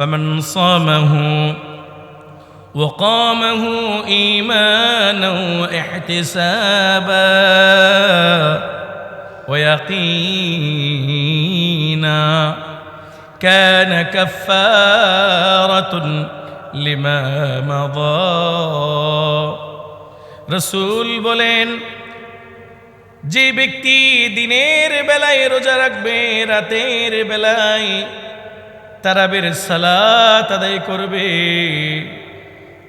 فمن صامه وقامه إيمانا واحتسابا ويقينا كان كفارة لما مضى রসূল বলেন, যে ব্যক্তি দিনের বেলায় রোজা রাখবে, রাতের বেলায় তারাবির সালাত আদায় করবে,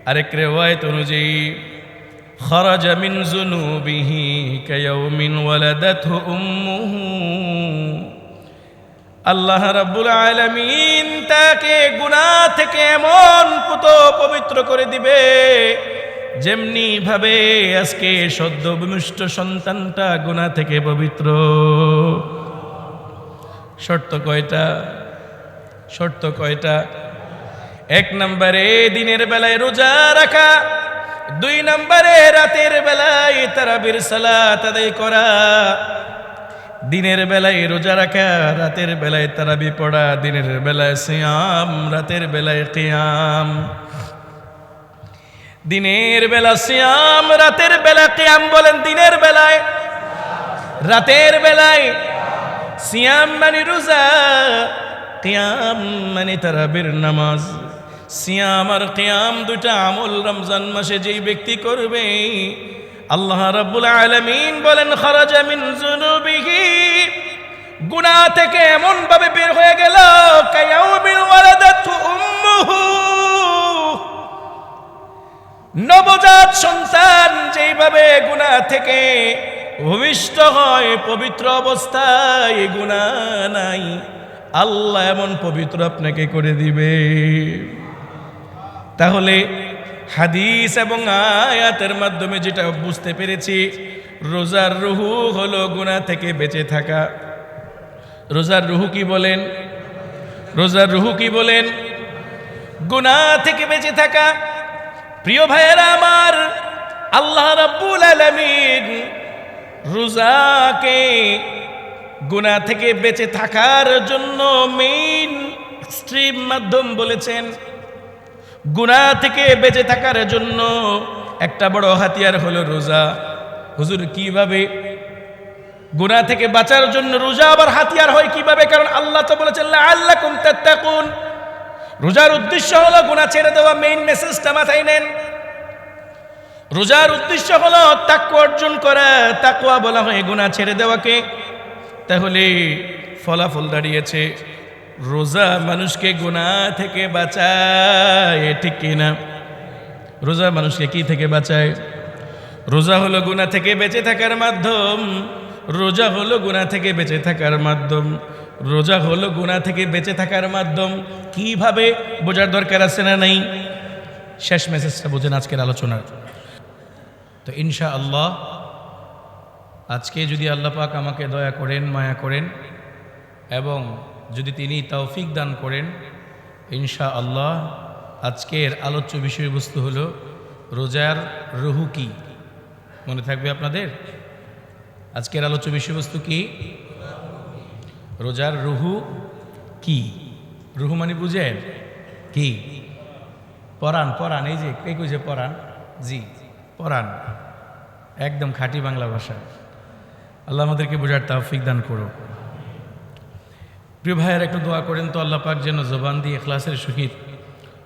আরেক রিওয়ায়াত অনুযায়ী খারাজা মিন যুনুবিহি কায়াউমিন ওয়ালাদাতহু উম্মুহু, আল্লাহ রাব্বুল আলামিন তাকে গুনাহ থেকে এমন পবিত্র করে দিবে যেমনি ভাবে আজকে সদ্য বিমিষ্ট সন্তানটা গুনাহ থেকে পবিত্র। শর্ত কয়টা? শর্ত কয়টা? 1 নম্বরে দিনের বেলায় রোজা রাখা, 2 নম্বরে রাতের বেলায় তারাবির সালাত আদায় করা। দিনের বেলায় রোজা রাখা, রাতের বেলায় তারাবি পড়া, দিনের বেলায় সিয়াম, রাতের বেলায় কিয়াম। দিনের বেলা সিয়াম, রাতের বেলা কিয়াম। বলেন দিনের বেলায়, রাতের বেলায় সিয়াম মানে রোজা, কিয়াম মানে তারাবির নামাজ। সিয়াম আর কিয়াম দুটা আমল রমজান মাসে যেই ব্যক্তি করবে, আল্লাহ রাব্বুল আলামিন বলেন খারাজা মিন যুনুবিহি, গুনাহ থেকে এমন ভাবে বের হয়ে গেল কায়াউমিন ওয়ালাদাতহু উম্মুহু, নবজাত সন্তান যেইভাবে গুনাহ থেকে ভূমিষ্ঠ হয় পবিত্র অবস্থায়, গুনাহ নাই, আল্লাহ এমন পবিত্র আপনাকে করে দিবে। তাহলে হাদিস এবং আয়াতের মাধ্যমে যেটা বুঝতে পেরেছি, রোজার রুহু হলো গুনাহ থেকে বেঁচে থাকা। রোজার রুহু কি বলেন? রোজার রুহু কি বলেন? গুনাহ থেকে বেঁচে থাকা। প্রিয় ভাইয়েরা আমার, আল্লাহ রাব্বুল আলামিন রোজাকে গুনাহ থেকে বেঁচে থাকার জন্য মেইন স্ট্রিম মাধ্যম বলেছেন। গুনাহ থেকে বেঁচে থাকার জন্য একটা বড় হাতিয়ার হলো রোজা। হুজুর কিভাবে? গুনাহ থেকে বাঁচার জন্য রোজা আবার হাতিয়ার হয় কিভাবে? কারণ আল্লাহ তো বলেছেন লাআল্লাকুম তাত্তাকুন। রোজার উদ্দেশ্য হলো গুনাহ ছেড়ে দেওয়া। মেইন মেসেজটা মাথায় নেন। রোজার উদ্দেশ্য হলো তাকওয়া অর্জন করা। তাকওয়া বলা হয় গুনাহ ছেড়ে দেওয়াকে। তাহলে ফলাফল দাঁড়িয়েছে রোজা মানুষকে গুনাহ থেকে বাঁচায়, ঠিক কিনা? রোজা মানুষকে কি থেকে বাঁচায়? রোজা হলো গুনাহ থেকে বেঁচে থাকার মাধ্যম। রোজা হলো গুনাহ থেকে বেঁচে থাকার মাধ্যম। রোজা হলো গুনাহ থেকে বেঁচে থাকার মাধ্যম। কিভাবে বোঝার দরকার আছে না নাই? শেষ মেসেজটা বোঝেন আজকের আলোচনার। তো ইনশাআল্লাহ আজকে যদি আল্লাহ পাক আমাকে দয়া করেন, মায়া করেন এবং যদি তিনি তৌফিক দান করেন, ইনশাআল্লাহ আজকের আলোচ্য বিষয়বস্তু হলো রোজার রুহু কি। মনে থাকবে আপনাদের? আজকের আলোচ্য বিষয়বস্তু কি? রোজার রুহু কি। রুহু মানে বুঝেন কি? পরাণ। পরাণ, এই যে কে কইছে পরাণ? জি, পরাণ, একদম খাঁটি বাংলা ভাষা। আল্লাহ আমাদেরকে বোঝার তৌফিক দান করো। প্রিয় ভাইয়ের একটু দোয়া করেন তো আল্লাহ পাক যেন জবান দিয়ে ইখলাসের সহিত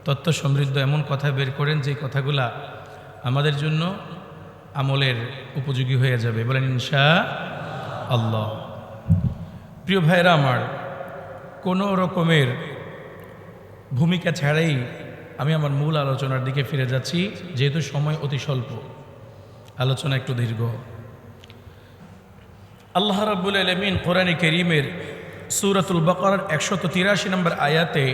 তত্ত্ব সমৃদ্ধ এমন কথা বের করেন যে কথাগুলা আমাদের জন্য আমলের উপযোগী হয়ে যাবে। বলেন ইনশাআল্লাহ। প্রিয় ভাইয়েরা আমার, কোনো রকমের ভূমিকা ছাড়াই আমি আমার মূল আলোচনার দিকে ফিরে যাচ্ছি, যেহেতু সময় অতি স্বল্প, আলোচনা একটু দীর্ঘ। আল্লাহ রাব্বুল আলামিন কোরআনে কারীমের সূরাতুল বাকারার 183 নম্বর আয়াতে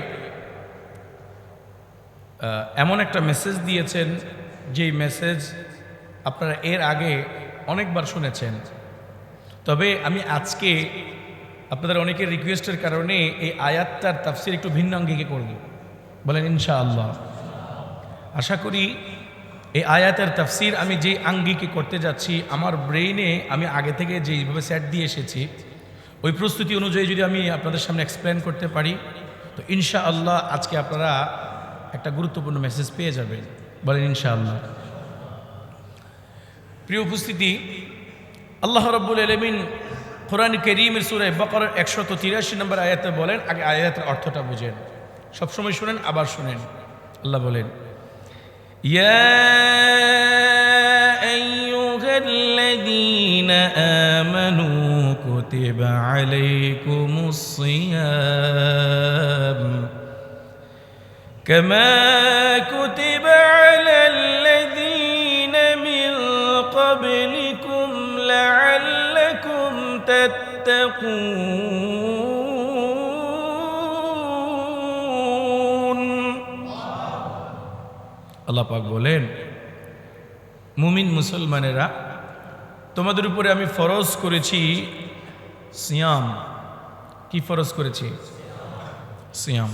এমন একটা মেসেজ দিয়েছেন, যেই মেসেজ আপনারা এর আগে অনেকবার শুনেছেন। তবে আমি আজকে আপনাদের অনেকের রিকোয়েস্টের কারণে এই আয়াতটার তাফসীর একটু ভিন্ন অঙ্গিকে করব। বলেন ইনশাআল্লাহ। আশা করি এই আয়াতের তাফসীর আমি যে আঙ্গিকে করতে যাচ্ছি, আমার ব্রেইনে আমি আগে থেকে যেইভাবে সেট দিয়ে এসেছি, ওই প্রস্তুতি অনুযায়ী যদি আমি আপনাদের সামনে এক্সপ্লেন করতে পারি, তো ইনশাআল্লাহ আজকে আপনারা একটা গুরুত্বপূর্ণ মেসেজ পেয়ে যাবেন, বলেন ইনশাআল্লাহ। প্রিয় উপস্থিতি, আল্লাহ রাব্বুল আলামিন কোরআন কারীমের সূরা বাকারার 183 নম্বর আয়াতে বলেন, আগে আয়াতের অর্থটা বুঝেন, সবসময় শুনেন আবার শুনেন। আল্লাহ বলেন, ইয়া আইয়ুহাল্লাযীনা আমানু কুতিবা আলাইকুমুস সিয়াম কামা কুতিবা আলাল্লাযীনা মিন ক্বাবলিকুম লাআল্লাকুম তাত্তাকুন। আল্লাহ পাক বলেন, মুমিন মুসলমানেরা, তোমাদের উপরে আমি ফরজ করেছি সিয়াম। কি ফরজ করেছি? সিয়াম।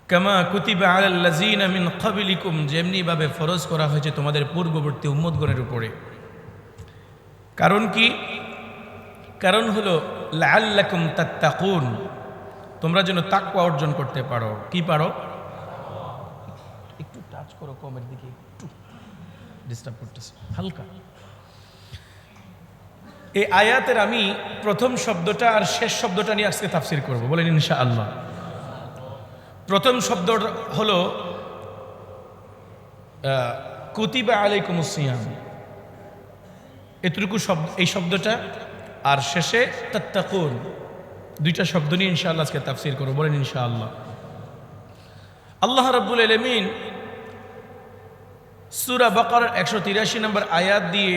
কামা কুতিবা আলাল্লাযীনা মিন ক্বাবলিকুম, যেমনি ভাবে ফরজ করা হয়েছে তোমাদের পূর্ববর্তী উম্মতগণের উপরে। কারণ কি? কারণ হলো লাআল্লাকুম তাত্তাকুন, তোমরা যেন তাকওয়া অর্জন করতে পারো। কি পারো? একটু টাচ করো কমের দিকে, একটু ডিস্টার্ব করতেছে হালকা। এই আয়াতের আমি প্রথম শব্দটা আর শেষ শব্দটা নিয়ে আজকে তাফসীর করব, বলেন ইনশাআল্লাহ। প্রথম শব্দ হলো কুতিবা আলাইকুমুস সিয়াম, এতটুকু শব্দ, এই শব্দটা, আর শেষে তাত্তাকুন, দুইটা শব্দ নিয়ে ইনশাআল্লাহ আজকে তাফসীর করব, বলেন ইনশাআল্লাহ। আল্লাহ রাব্বুল আলামিন সূরা বাকারার 183 নম্বর আয়াত দিয়ে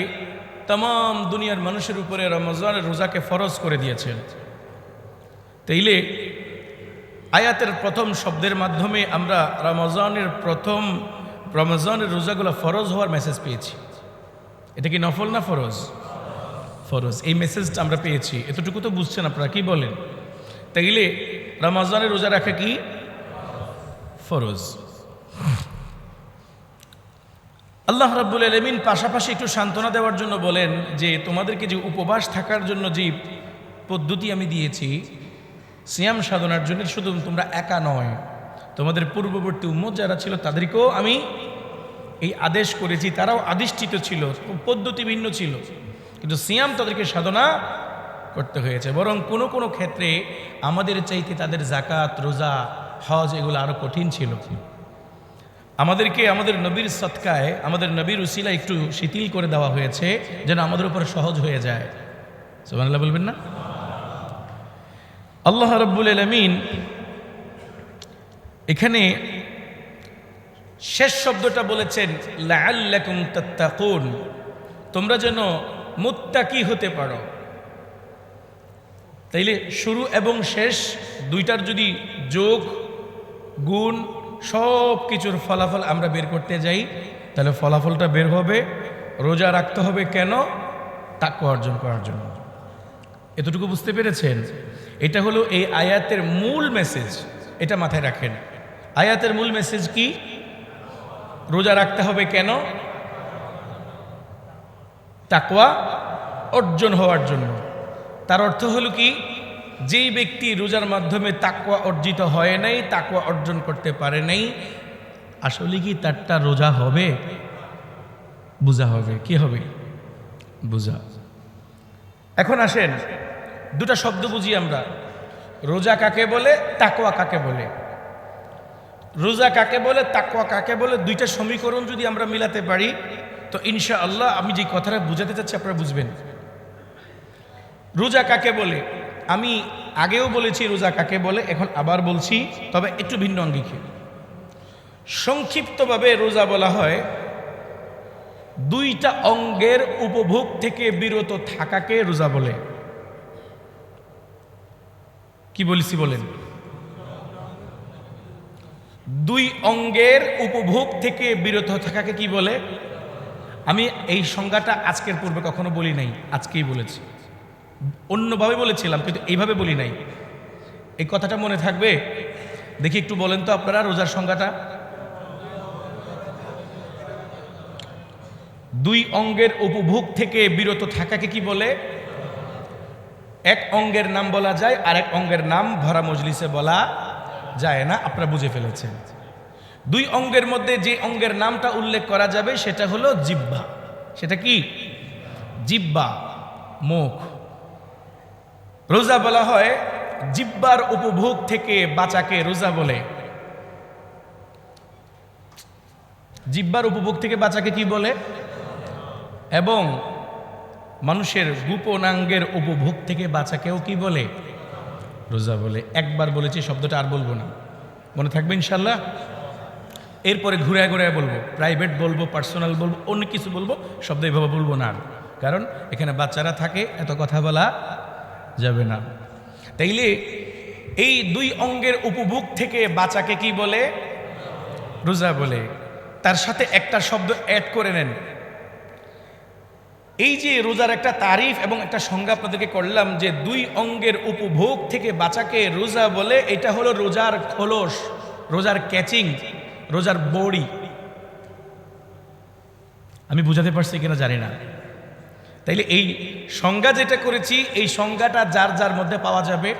তাম দুনিয়ার মানুষের উপরে রমজানের রোজাকে ফরজ করে দিয়েছেন। তাইলে আয়াতের প্রথম শব্দের মাধ্যমে আমরা রমজানের রোজাগুলো ফরজ হওয়ার মেসেজ পেয়েছি। এটা কি নফল না ফরজ? ফরজ। এই মেসেজটা আমরা পেয়েছি, এতটুকু তো বুঝছেন আপনারা, কি বলেন? তাইলে রমজানের রোজা রাখা কি ফরজ। আল্লাহ রাব্বুল আলামিন পাশাপাশি একটু সান্ত্বনা দেওয়ার জন্য বলেন যে তোমাদেরকে যে উপবাস থাকার জন্য যে পদ্ধতি আমি দিয়েছি সিয়াম সাধনার জন্য, শুধু তোমরা একা নয়, তোমাদের পূর্ববর্তী উম্মত যারা ছিল তাদেরকেও আমি এই আদেশ করেছি। তারাও আদিষ্ঠিত ছিল, পদ্ধতি ভিন্ন ছিল, কিন্তু সিয়াম তাদেরকে সাধনা করতে হয়েছে। বরং কোনো কোনো ক্ষেত্রে আমাদের চাইতে তাদের যাকাত, রোজা, হজ এগুলো আরো কঠিন ছিল। আমাদেরকে আমাদের নবীর সদকায়, আমাদের নবীর উসিলা একটু শিথিল করে দেওয়া হয়েছে যেন আমাদের উপর সহজ হয়ে যায়। সুবহানাল্লাহ বলবেন না? আল্লাহ রাব্বুল আলামিন এখানে শেষ শব্দটা বলেছেন লাআল্লাকুম তাত্তাকুন, তোমরা যেন মুত্তাকি হতে পারো। তাইলে শুরু এবং শেষ দুইটার যদি যোগ, গুণ, সব কিছুর ফলাফল আমরা বের করতে যাই, তাহলে ফলাফলটা বের হবে রোজা রাখতে হবে কেন? তাকওয়া অর্জন করার জন্য। এতটুকু বুঝতে পেরেছেন? এটা হলো এই আয়াতের মূল মেসেজ, এটা মাথায় রাখেন। আয়াতের মূল মেসেজ কি? রোজা রাখতে হবে কেন? তাকওয়া অর্জন হওয়ার জন্য। তার অর্থ হলো কি? যেই ব্যক্তি রোজার মাধ্যমে তাকওয়া অর্জিত হয় নাই, তাকওয়া অর্জন করতে পারে নাই, আসলে কি তারটা রোজা হবে? বুঝা হবে। কি হবে? বুঝা। এখন আসেন দুটা শব্দ বুঝি আমরা, রোজা কাকে বলে, তাকওয়া কাকে বলে। রোজা কাকে বলে, তাকওয়া কাকে বলে, দুইটা সমীকরণ যদি আমরা মিলাতে পারি তো ইনশাআল্লাহ আমি যে কথাটা বুঝাতে চাচ্ছি আপনারা বুঝবেন। রোজা কাকে বলে আমি আগেও বলেছি, রোজা কাকে বলে এখন আবার বলছি, তবে একটু ভিন্ন অঙ্গিকে। সংক্ষিপ্তভাবে রোজা বলা হয় দুইটা অঙ্গের উপভোগ থেকে বিরত থাকাকে রোজা বলে। কি বলেছি বলেন? দুই অঙ্গের উপভোগ থেকে বিরত থাকাকে কি বলে? আমি এই সংজ্ঞাটা আজকের পূর্বে কখনো বলি নাই, আজকেই বলেছি। অন্যভাবে বলেছিলাম কিন্তু এইভাবে বলি নাই। এই কথাটা মনে থাকবে? দেখি একটু বলেন তো আপনারা রোজার সংজ্ঞাটা। দুই অঙ্গের উপভোগ থেকে বিরত থাকাকে কি বলে? এক অঙ্গের নাম বলা যায়, আরেক অঙ্গের নাম ভরা মজলিসে বলা যায় না, আপনারা বুঝে ফেলেছেন। দুই অঙ্গের মধ্যে যে অঙ্গের নামটা উল্লেখ করা যাবে সেটা হলো জিহ্বা। সেটা কি? জিহ্বা, মুখ। রোজা বলা হয় জিহ্বার উপভোগ থেকে বাঁচাকে রোজা বলে। জিহ্বার উপভোগ থেকে বাঁচাকে কি বলে? এবং মানুষের গোপনাঙ্গের উপভোগ থেকে বাঁচাকেও কি বলে? রোজা বলে। একবার বলেছি, শব্দটা আর বলবো না, মনে থাকবে ইনশাল্লাহ। এরপরে ঘুরে ঘুরে বলবো, প্রাইভেট বলবো, পার্সোনাল বলবো, অন্য কিছু বলবো, শব্দ এইভাবে বলবো না, কারণ এখানে বাচ্চারা থাকে, এত কথা বলা যাবে না। তাইলে এই দুই অঙ্গের উপভোগ থেকে বাঁচাকে কি বলে? রোজা বলে। তার সাথে একটা শব্দ অ্যাড করে নেন। এই যে রোজার একটা তারিফ এবং একটা সংজ্ঞা আপনাদেরকে করলাম যে দুই অঙ্গের উপভোগ থেকে বাঁচাকে রোজা বলে, এটা হলো রোজার খোলস, রোজার ক্যাচিং, রোজার বড়ি। আমি বুঝাতে পারছি কিনা জানি না। তাইলে এই সংজ্ঞা যেটা করেছি, এই সংজ্ঞাটা যার যার মধ্যে পাওয়া যাবে,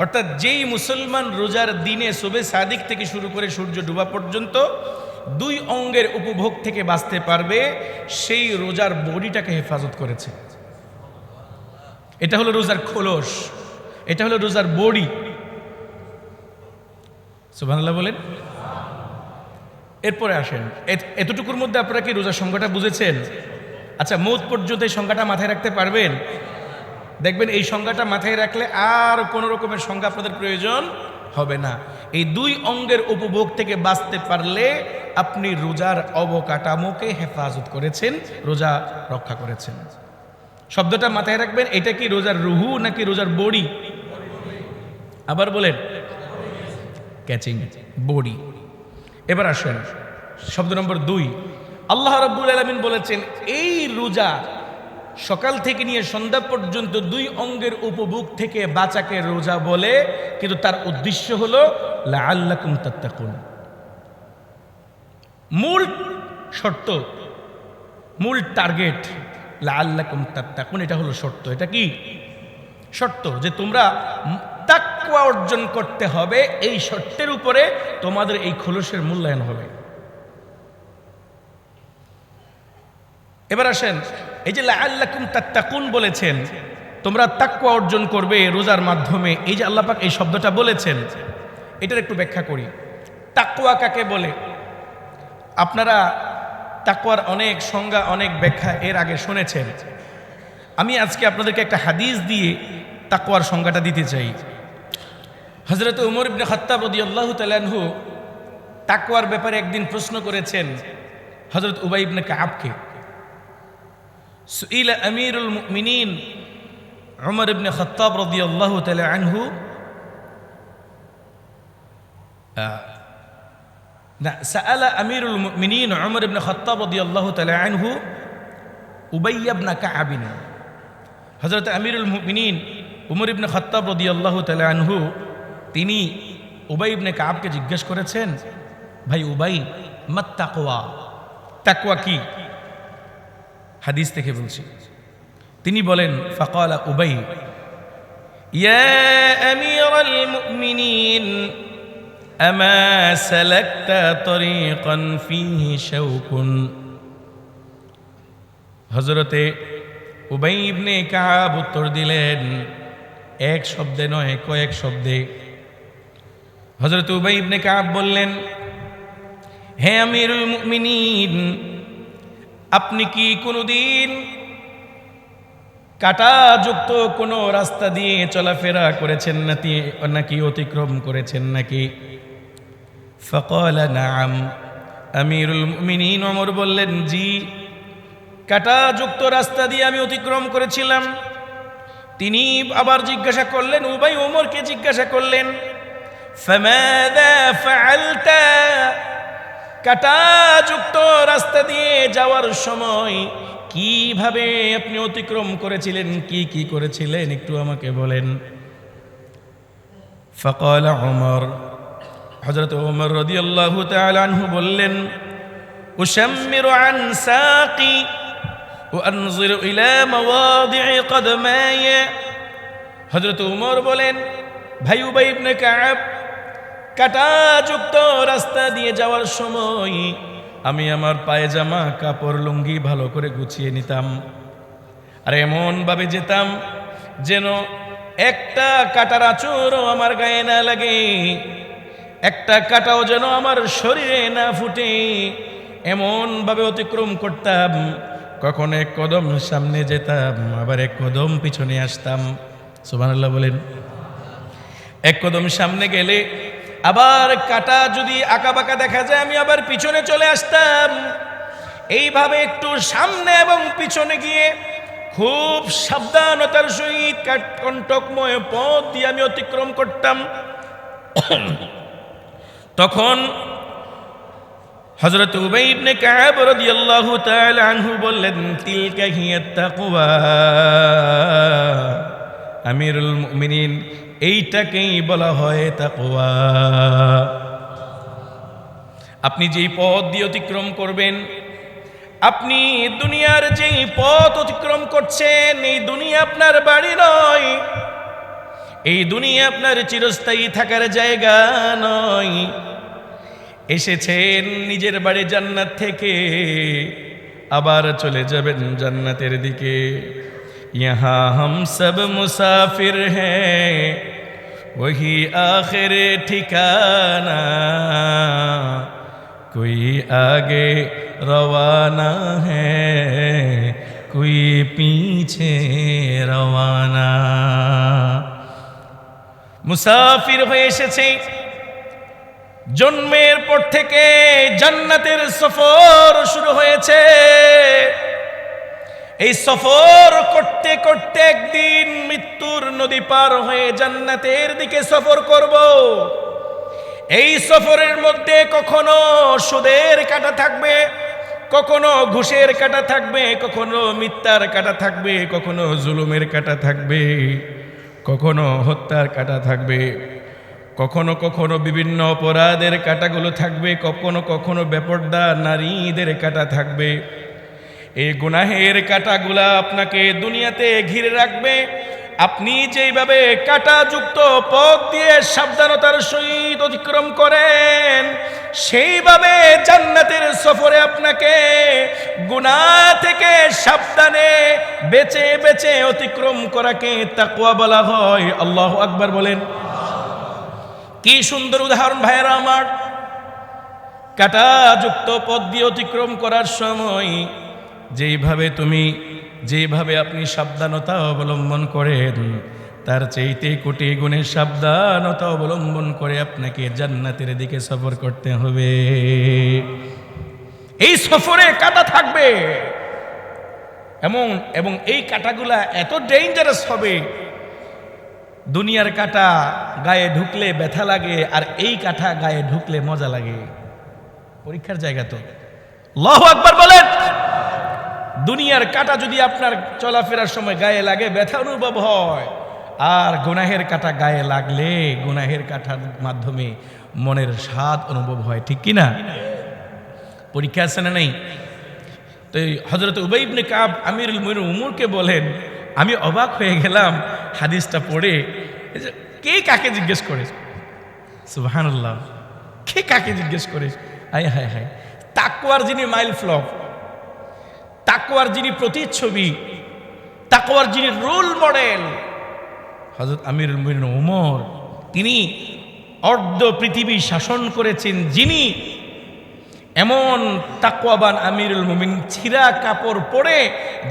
অর্থাৎ যেই মুসলমান রোজার দিনে শবে সাদিক থেকে শুরু করে সূর্য ডুবা পর্যন্ত দুই অঙ্গের উপভোগ থেকে বাঁচতে পারবে, সেই রোজার বডিটাকে হেফাজত করেছে। এটা হলো রোজার খোলস, এটা হলো রোজার বডি। সুবহানাল্লাহ বলেন। এরপরে আসেন, এতটুকুর মধ্যে আপনারা কি রোজার সংজ্ঞাটা বুঝেছেন? আচ্ছা, মৌত পর্যন্ত এই সংজ্ঞাটা মাথায় রাখতে পারবেন? দেখবেন এই সংজ্ঞাটা মাথায় রাখলে আর কোনো রকমের সংজ্ঞা আপনাদের প্রয়োজন হবে না। এই দুই অঙ্গের উপভোগ থেকে বাঁচতে পারলে আপনি রোজার অবকাঠামোকে হেফাজত করেছেন, রোজা রক্ষা করেছেন। শব্দটা মাথায় রাখবেন। এটা কি রোজার রুহু নাকি রোজার বডি? আবার বলেন। Catching, body. এবার আসেন শব্দ নম্বর 2। আল্লাহ রাব্বুল আলামিন বলেছেন এই রোজা সকাল থেকে নিয়ে সন্ধ্যা পর্যন্ত দুই অঙ্গের উপভোগ থেকে বাঁচাকে রোজা বলে, কিন্তু তার উদ্দেশ্য হলো লাআল্লাকুম তাত্তাকুন। মূল শর্ত, মূল টার্গেট লাআল্লাকুম তাত্তাকুন, এটা হলো শর্ত। এটা কি শর্ত? যে তোমরা তাকওয়া অর্জন করতে হবে, এই শর্তের উপরে তোমাদের এই খোলসের মূল্যায়ন হবে। এবার আসেন, এই যে লাআল্লাকুম তাত্তাকুন বলেছেন, তোমরা তাকওয়া অর্জন করবে রোজার মাধ্যমে, এই যে আল্লাহ পাক এই শব্দটা বলেছেন, এটার একটু ব্যাখ্যা করি। তাকওয়া কাকে বলে? আপনারা তাকওয়ার অনেক সংজ্ঞা, অনেক ব্যাখ্যা এর আগে শুনেছেন। আমি আজকে আপনাদেরকে একটা হাদিস দিয়ে তাকওয়ার সংজ্ঞাটা দিতে চাই। হযরত উমর ইবনে খাত্তাব রাদিয়াল্লাহু তাআলা আনহু তাকওয়ার ব্যাপারে একদিন প্রশ্ন করেছেন হযরত উবাই ইবনে কাবকে। সুইলা আমিরুল মুমিনিন উমর ইবনে খাত্তাব রাদিয়াল্লাহু তাআলা আনহু সাআলা আমিরুল মুমিনিন উমর ইবনে খাত্তাব রাদিয়াল্লাহু তাআলা আনহু উবাই ইবনে কাব। হযরত আমিরুল মুমিনিন উমর ইবনে খাত্তাব রাদিয়াল্লাহু তাআলা আনহু তিনি উবাই ইবনে কাবকে জিজ্ঞেস করেছেন, ভাই উবাই, মাত তাকওয়া, তাকওয়া কি? হাদিস থেকে বলছি। তিনি বলেন, ফাকালা উবাই, ইয়া আমিরাল মুমিনিন আমা সালাকতা তরিকান ফীহি শাওকুন। হযরতে উবাই ইবনে কাব উত্তর দিলেন, এক শব্দে নয়, কয়েক শব্দে। হযরত উবাই ইবনে কাব বললেন, হে আমিরুল মুমিনিন, আপনি কি কোনোদিন কাঁটাযুক্ত কোনো রাস্তা দিয়ে চলাফেরা করেছেন নাকি অতিক্রম করেছেন নাকি? ফাকালা নাআম। আমিরুল মুমিনিন ওমর বললেন, জি, কাঁটাযুক্ত রাস্তা দিয়ে আমি অতিক্রম করেছিলাম। তিনি আবার জিজ্ঞাসা করলেন, উবাই ওমরকে জিজ্ঞাসা করলেন, ফামাযা ফাআলতা, কাঁটাযুক্ত রাস্তা দিয়ে যাওয়ার সময় কিভাবে আপনি অতিক্রম করেছিলেন, কি কি করেছিলেন একটু আমাকে বলেন। ফাকালা উমর, হযরত উমর রাদিয়াল্লাহু তাআলা আনহু বললেন, উশাম্মিরু আন সাকি ওয়া আনজিরু ইলা মাওয়াদি'i কদমায়া। হযরত উমর বলেন, ভাই উবাই ইবনে কাব, কাঁটাযুক্ত রাস্তা দিয়ে যাওয়ার সময় আমি আমার পায়জামা কাপড় লুঙ্গি ভালো করে গুছিয়ে নিতাম, আর এমন ভাবে যেতাম যেন একটা কাঁটার আঁচড়ও আমার গায়ে না লাগে, একটা কাঁটাও যেন আমার শরীরে না ফুটে, এমন ভাবে অতিক্রম করতাম। কখনো এক কদম সামনে যেতাম, আবার এক কদম পিছনে আসতাম। সুবহানাল্লাহ বলেন। এক কদম সামনে গেলে আবার কাঁটা যদি আঁকাবাঁকা দেখা যায়, আমি আবার পিছনে চলে আসতাম। এইভাবে একটু সামনে এবং পিছনে গিয়ে খুব সাবধানতার সহিত কণ্টকময় পথ দিয়ে আমি অতিক্রম করতাম। তখন হযরত উবাই ইবনে কাব রাদিয়াল্লাহু তাআলা আনহু বললেন, তিলকা হিয়াত তাকওয়া। আমিরুল মুমিনিন, এইটাকেই বলা হয় তাকওয়া। আপনি যেই পথ দিয়ে অতিক্রম করবেন, আপনি দুনিয়ার যেই পথ অতিক্রম করছেন, এই দুনিয়া আপনার বাড়ি নয়, এই দুনিয়া আপনার চিরস্থায়ী থাকার জায়গা নয়। এসেছেন নিজের বাড়ি জান্নাত থেকে, আবার চলে যাবেন জান্নাতের দিকে। यहाँ हम सब मुसाफिर हैं, वही आखिर ठिकाना, कोई आगे रवाना है, कोई पीछे रवाना। মুসাফির হয়ে এসেছে, জন্মের পর থেকে জান্নাতের সফর শুরু হয়েছে। এই সফর করতে করতে একদিন মৃত্যুর নদী পার হয়ে জান্নাতের দিকে সফর করব। এই সফরের মধ্যে কখনো সুদের কাঁটা থাকবে, কখনো ঘুষের কাঁটা থাকবে, কখনো মিথ্যার কাঁটা থাকবে, কখনো জুলুমের কাঁটা থাকবে, কখনো হত্যার কাঁটা থাকবে, কখনো কখনো বিভিন্ন অপরাধের কাঁটাগুলো থাকবে, কখনো কখনো বেপরদা নারীদের কাঁটা থাকবে। এই গুনাহের কাঁটাগুলা আপনাকে দুনিয়াতে ঘিরে রাখবে। আপনি যেইভাবে কাঁটাযুক্ত পথ দিয়ে সাবধানতার সহিত অতিক্রম করেন, সেইভাবে জান্নাতের সফরে আপনাকে গুনাহ থেকে সাবধানে বেঁচে বেঁচে অতিক্রম করাকে তাকওয়া বলা হয়। আল্লাহু আকবার বলেন। কি সুন্দর উদাহরণ ভাইয়েরা আমার। কাঁটাযুক্ত পথ দিয়ে অতিক্রম করার সময় যেভাবে আপনি সাবধানতা অবলম্বন করেন, তার চাইতে কোটি গুণে সাবধানতা অবলম্বন করে আপনাকে জান্নাতের দিকে সফর করতে হবে। এই সফরে কাঁটা থাকবে এবং এই কাঁটাগুলা এত ডেঞ্জারাস হবে, দুনিয়ার কাঁটা গায়ে ঢুকলে ব্যথা লাগে, আর এই কাঁটা গায়ে ঢুকলে মজা লাগে। পরীক্ষার জায়গা তো। আল্লাহু আকবার বলেন। দুনিয়ার কাঁটা যদি আপনার চলাফেরার সময় গায়ে লাগে, ব্যথা অনুভব হয়, আর গুনাহের কাঁটা গায়ে লাগলে গুনাহের কাঁটার মাধ্যমে মনের স্বাদ অনুভব হয়। ঠিক কিনা? পরীক্ষা আছে না নেই? তো হযরত উবাই ইবনে কাব আমিরুল মুমিনিন উমরকে বলেন, আমি অবাক হয়ে গেলাম হাদিসটা পড়ে। কে কাকে জিজ্ঞেস করে? সুবহানাল্লাহ। কে কাকে জিজ্ঞেস করে? হায় হায় হায়। তাকওয়ার যিনি মাইল ফলক, তাকওয়ার যিনি প্রতিচ্ছবি, তাকওয়ার যিনি রোল মডেল, হযরত আমিরুল মুমিনিন ওমর, তিনি অর্ধ পৃথিবী শাসন করেছেন, যিনি এমন তাকওয়াবান আমিরুল মুমিনিন, ছিঁড়া কাপড় পরে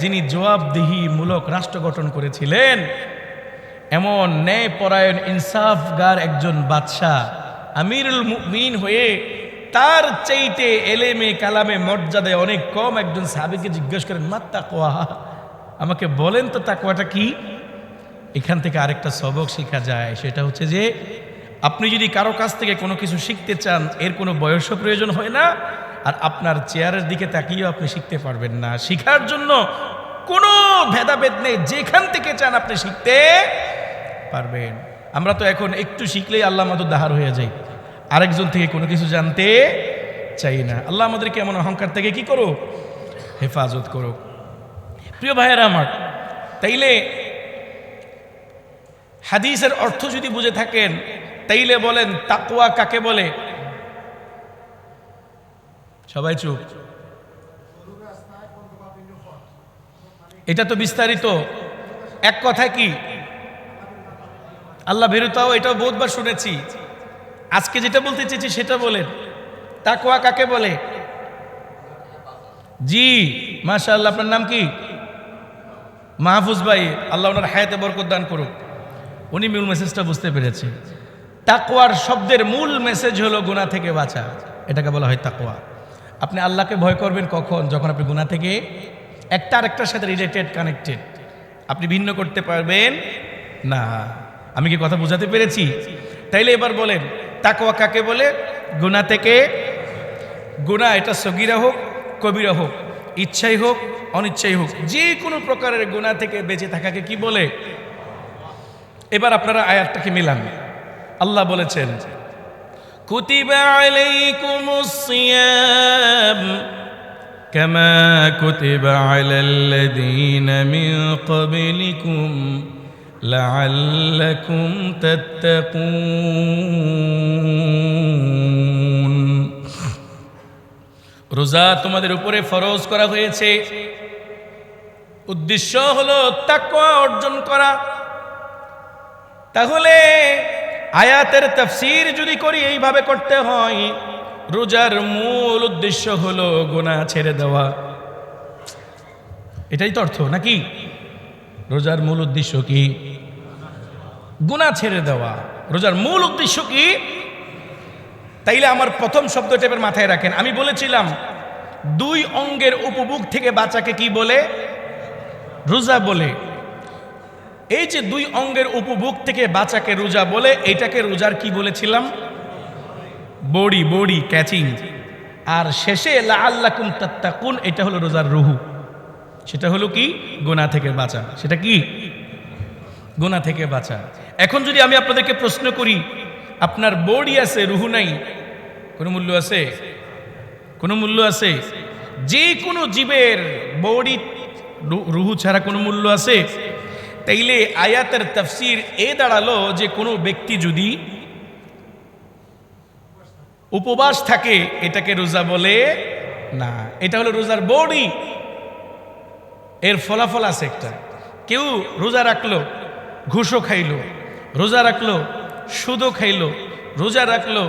যিনি জবাবদিহিমূলক রাষ্ট্র গঠন করেছিলেন, এমন ন্যায়পরায়ণ ইনসাফগার একজন বাদশাহ আমিরুল মুমিনিন হয়ে তার চাইতে এলেমে কালামে মর্যাদায় অনেক কম একজন সাহাবীকে জিজ্ঞেস করেন, মা তাকওয়া, আমাকে বলেন তো তাকওয়াটা কি? এখান থেকে আরেকটা সবক শেখা যায়, সেটা হচ্ছে যে আপনি যদি কারো কাছ থেকে কোনো কিছু শিখতে চান, এর কোনো বয়সও প্রয়োজন হয় না, আর আপনার চেয়ারের দিকে তাকিয়েও আপনি শিখতে পারবেন না। শিখার জন্য কোনো ভেদাভেদ নেই, যেখান থেকে চান আপনি শিখতে পারবেন। আমরা তো এখন একটু শিখলেই আল্লাহ আমাদের দাহার হয়ে যায়, আরেকজন থেকে কোনো কিছু জানতে চাই না। আল্লাহ আমাদেরকে এমন অহংকার থেকে কি করুক, হেফাজত করুক। প্রিয় ভাইয়েরা আমার, তাইলে হাদিসের অর্থ যদি বুঝে থাকেন, তাইলে বলেন তাকওয়া কাকে বলে? সবাই চুপ। এটা তো বিস্তারিত, এক কথায় কি আল্লাহ ভীরুতাও, এটাও বহুতবার শুনেছি। আজকে যেটা বলতে চেয়েছি সেটা বলেন, তাকওয়া কাকে বলে? জি মাশাআল্লাহ, আপনার নাম কি? মাহফুজ ভাই, আল্লাহ ওনার হায়াতে বরকত দান করুক। উনি মূল মেসেজটা বুঝতে পেরেছে। তাকওয়ার শব্দের মূল মেসেজ হলো গুনাহ থেকে বাঁচা, এটাকে বলা হয় তাকওয়া। আপনি আল্লাহকে ভয় করবেন কখন? যখন আপনি গুনাহ থেকে একটা আরেকটার সাথে রিলেটেড, কানেক্টেড, আপনি ভিন্ন করতে পারবেন না। আমি কি কথা বোঝাতে পেরেছি? তাইলে এবার বলেন তাকওয়া কাকে বলে? গুনাহ থেকে। গুনাহ এটা সগীরা হোক কবিরা হোক, ইচ্ছাই হোক অনিচ্ছাই হোক, যে কোনো প্রকারের গুনাহ থেকে বেঁচে থাকাকে কি বলে? এবার আপনারা আয়াতটাকে মিলান। আল্লাহ বলেছেন কুতিবা আলাইকুমুস সিয়াম কামা কুতিবা আলাল্লাযীনা মিন ক্বাবলিকুম লাআল্লাকুম তাত্তাকুন। রোজা তোমাদের উপরে ফরজ করা হয়েছে, উদ্দেশ্য হলো তাকওয়া অর্জন করা। তাহলে আয়াতের তাফসীর যদি করি এইভাবে করতে হয়, রোজার মূল উদ্দেশ্য হলো গুনাহ ছেড়ে দেওয়া। এটাই তো অর্থ নাকি? রোজার মূল উদ্দেশ্য কি? গুনাহ ছেড়ে দেওয়া। রোজার মূল উদ্দেশ্য কি? তাইলে আমার প্রথম শব্দটা এবার মাথায় রাখেন। আমি বলেছিলাম দুই অঙ্গের উপভোগ থেকে বাঁচাকে কি বলে? রোজা বলে। এই যে দুই অঙ্গের উপভোগ থেকে বাঁচাকে রোজা বলে, এটাকে রোজার কি বলেছিলাম? Body catching. আর শেষে লাআল্লাকুম তাত্তাকুন, এটা হলো রোজার রুহু। সেটা হলো কি? গুনাহ থেকে বাঁচা। সেটা কি? গুনাহ থেকে বাঁচা। এখন যদি আমি আপনাদেরকে প্রশ্ন করি, আপনার বডি আছে রুহু নাই, কোনো মূল্য আছে? কোনো মূল্য আছে? যে কোনো জীবের বডি রুহু ছাড়া কোনো মূল্য আছে? তাইলে আয়াতের তাফসীর এ দাঁড়ালো যে কোনো ব্যক্তি যদি উপবাস থাকে এটাকে রোজা বলে না। এটা হলো রোজার বডি, এর ফলাফল আছে একটা। কেউ রোজা রাখলো, ঘুষও খাইলো, রোজা রাখলো, সুদও খাইলো, রোজা রাখলো,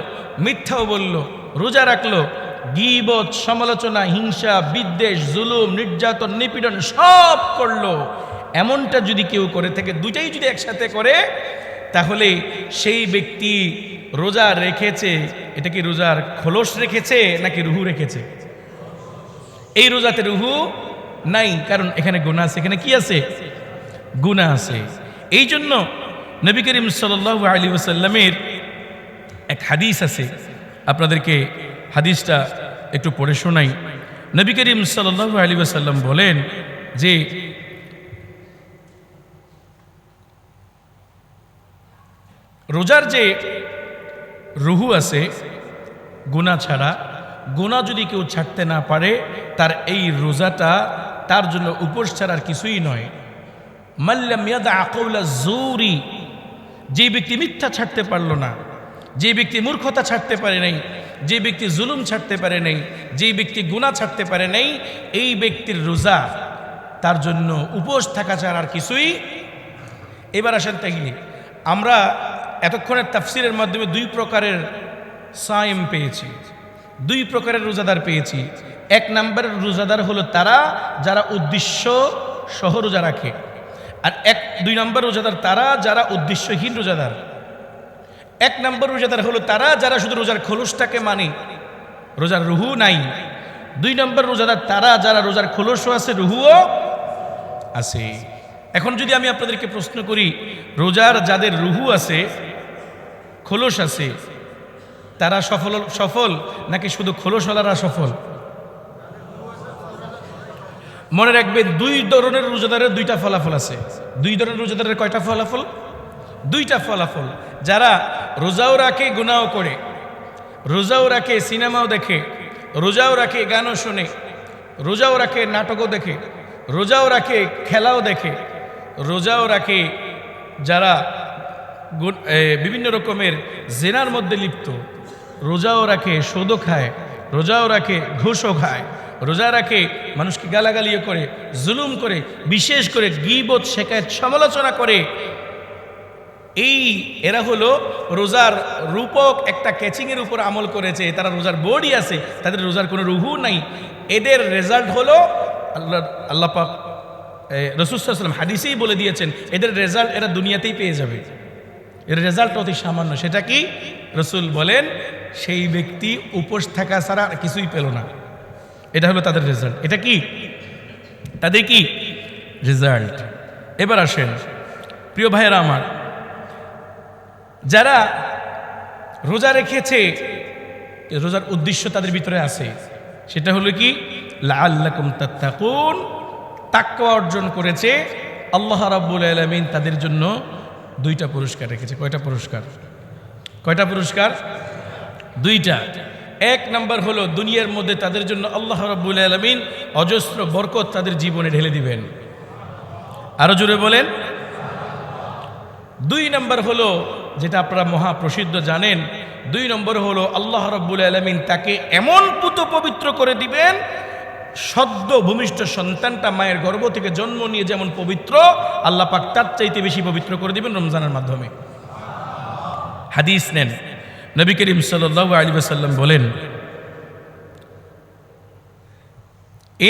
মিথ্যাও বলল, রোজা রাখলো, গীবত, সমালোচনা, হিংসা, বিদ্বেষ, জুলুম, নির্যাতন, নিপীড়ন সব করলো, এমনটা যদি কেউ করে থাকে, দুইটাই যদি একসাথে করে, তাহলে সেই ব্যক্তি রোজা রেখেছে। এটা কি রোজার খোলস রেখেছে নাকি রুহু রেখেছে? এই রোজাতে রুহু নাই, কারণ এখানে গুনাহ আছে। এখানে কি আছে? গুনাহ আছে। এই জন্য নবী করিম সাল্লাল্লাহু আলাইহি ওয়াসাল্লামের এক হাদিস আছে, আপনাদেরকে হাদিসটা একটু পড়ে শোনাই। নবী করিম সাল্লাল্লাহু আলাইহি ওয়াসাল্লাম বলেন যে রোজার যে রুহু আছে গুনাহ ছাড়া, গুনাহ যদি কেউ ছাড়তে না পারে, তার এই রোজাটা তার জন্য উপোস ছাড়ার কিছুই নয়। মাল্লাম ইয়াদা কাওলা যুরি, যে ব্যক্তি মিথ্যা ছাড়তে পারল না, যে ব্যক্তি মূর্খতা ছাড়তে পারে নাই, যে ব্যক্তি জুলুম ছাড়তে পারে নাই, যে ব্যক্তি গুনাহ ছাড়তে পারে নাই, এই ব্যক্তির রোজা তার জন্য উপোস থাকা ছাড়া আর কিছুই। এবার আসেন, তাইলে আমরা এতক্ষণের তাফসিরের মাধ্যমে দুই প্রকারের সায়েম পেয়েছি, দুই প্রকারের রোজাদার পেয়েছি। এক নম্বরের রোজাদার হলো তারা যারা উদ্দেশ্য সহ রোজা রাখে, আর দুই নম্বর রোজাদার তারা যারা উদ্দেশ্যহীন রোজাদার। এক নম্বর রোজাদার হলো তারা যারা শুধু রোজার খোলসটাকে মানে, রোজার রুহু নাই। দুই নম্বর রোজাদার তারা যারা রোজার খোলসও আছে, রুহুও আছে। এখন যদি আমি আপনাদেরকে প্রশ্ন করি, রোজার যাদের রুহু আছে, খোলস আছে, তারা সফল নাকি শুধু খোলসওয়ালারা সফল? মনে রাখবেন, দুই ধরনের রোজাদারের দুইটা ফলাফল আছে। দুই ধরনের রোজাদারের কয়টা ফলাফল? দুইটা ফলাফল। যারা রোজাও রাখে গুনাহও করে, রোজাও রাখে সিনেমাও দেখে, রোজাও রাখে গানও শোনে, রোজাও রাখে নাটকও দেখে, রোজাও রাখে খেলাও দেখে, রোজাও রাখে যারা বিভিন্ন রকমের জেনার মধ্যে লিপ্ত, রোজাও রাখে, সুদও খায়, রোজাও রাখে, ঘুষও খায়, রোজা রাখে, মানুষকে গালাগালিও করে, জুলুম করে, বিশেষ করে গীবত, শিকায়ত, সমালোচনা করে, এরা হলো রোজার রূপক একটা ক্যাচিংয়ের উপর আমল করেছে, তারা রোজার বডি আছে, তাদের রোজার কোনো রুহু নাই। এদের রেজাল্ট হলো আল্লাহ পাক রাসূল সাল্লাল্লাহু আলাইহি ওয়াসাল্লাম হাদিসেই বলে দিয়েছেন, এদের রেজাল্ট এরা দুনিয়াতেই পেয়ে যাবে। এর রেজাল্ট অতি সামান্য। সেটা কি? রাসূল বলেন, সেই ব্যক্তি উপোস থাকা ছাড়া কিছুই পেল না। এটা হলো তাদের রেজাল্ট। এটা কি তাদের কি রেজাল্ট? এবার আসেন প্রিয় ভাইয়েরা আমার, যারা রোজা রেখেছে, রোজার উদ্দেশ্য তাদের ভিতরে আছে, সেটা হলো কি? লাআল্লাকুম তাত্তাকুন, তাকওয়া অর্জন করেছে। আল্লাহ রাব্বুল আলামিন তাদের জন্য দুইটা পুরস্কার রেখেছে। কয়টা পুরস্কার? কয়টা পুরস্কার? দুইটা। এক নাম্বার হলো দুনিয়ার মধ্যে তাদের জন্য আল্লাহ রাব্বুল আলামিন অজস্র বরকত তাদের জীবনে ঢেলে দিবেন। আরো জোরে বলেন। দুই নাম্বার হলো, যেটা আপনারা মহাপ্রসিদ্ধ জানেন, দুই নম্বর হলো আল্লাহ রাব্বুল আলামিন তাকে এমন পুত পবিত্র করে দিবেন, সদ্য ভূমিষ্ঠ সন্তানটা মায়ের গর্ভ থেকে জন্ম নিয়ে যেমন পবিত্র, আল্লাহ পাক তার চাইতে বেশি পবিত্র করে দিবেন রমজানের মাধ্যমে। হাদিস নেন, নবী করিম সাল্লাল্লাহু আলাইহি ওয়াসাল্লাম বলেন,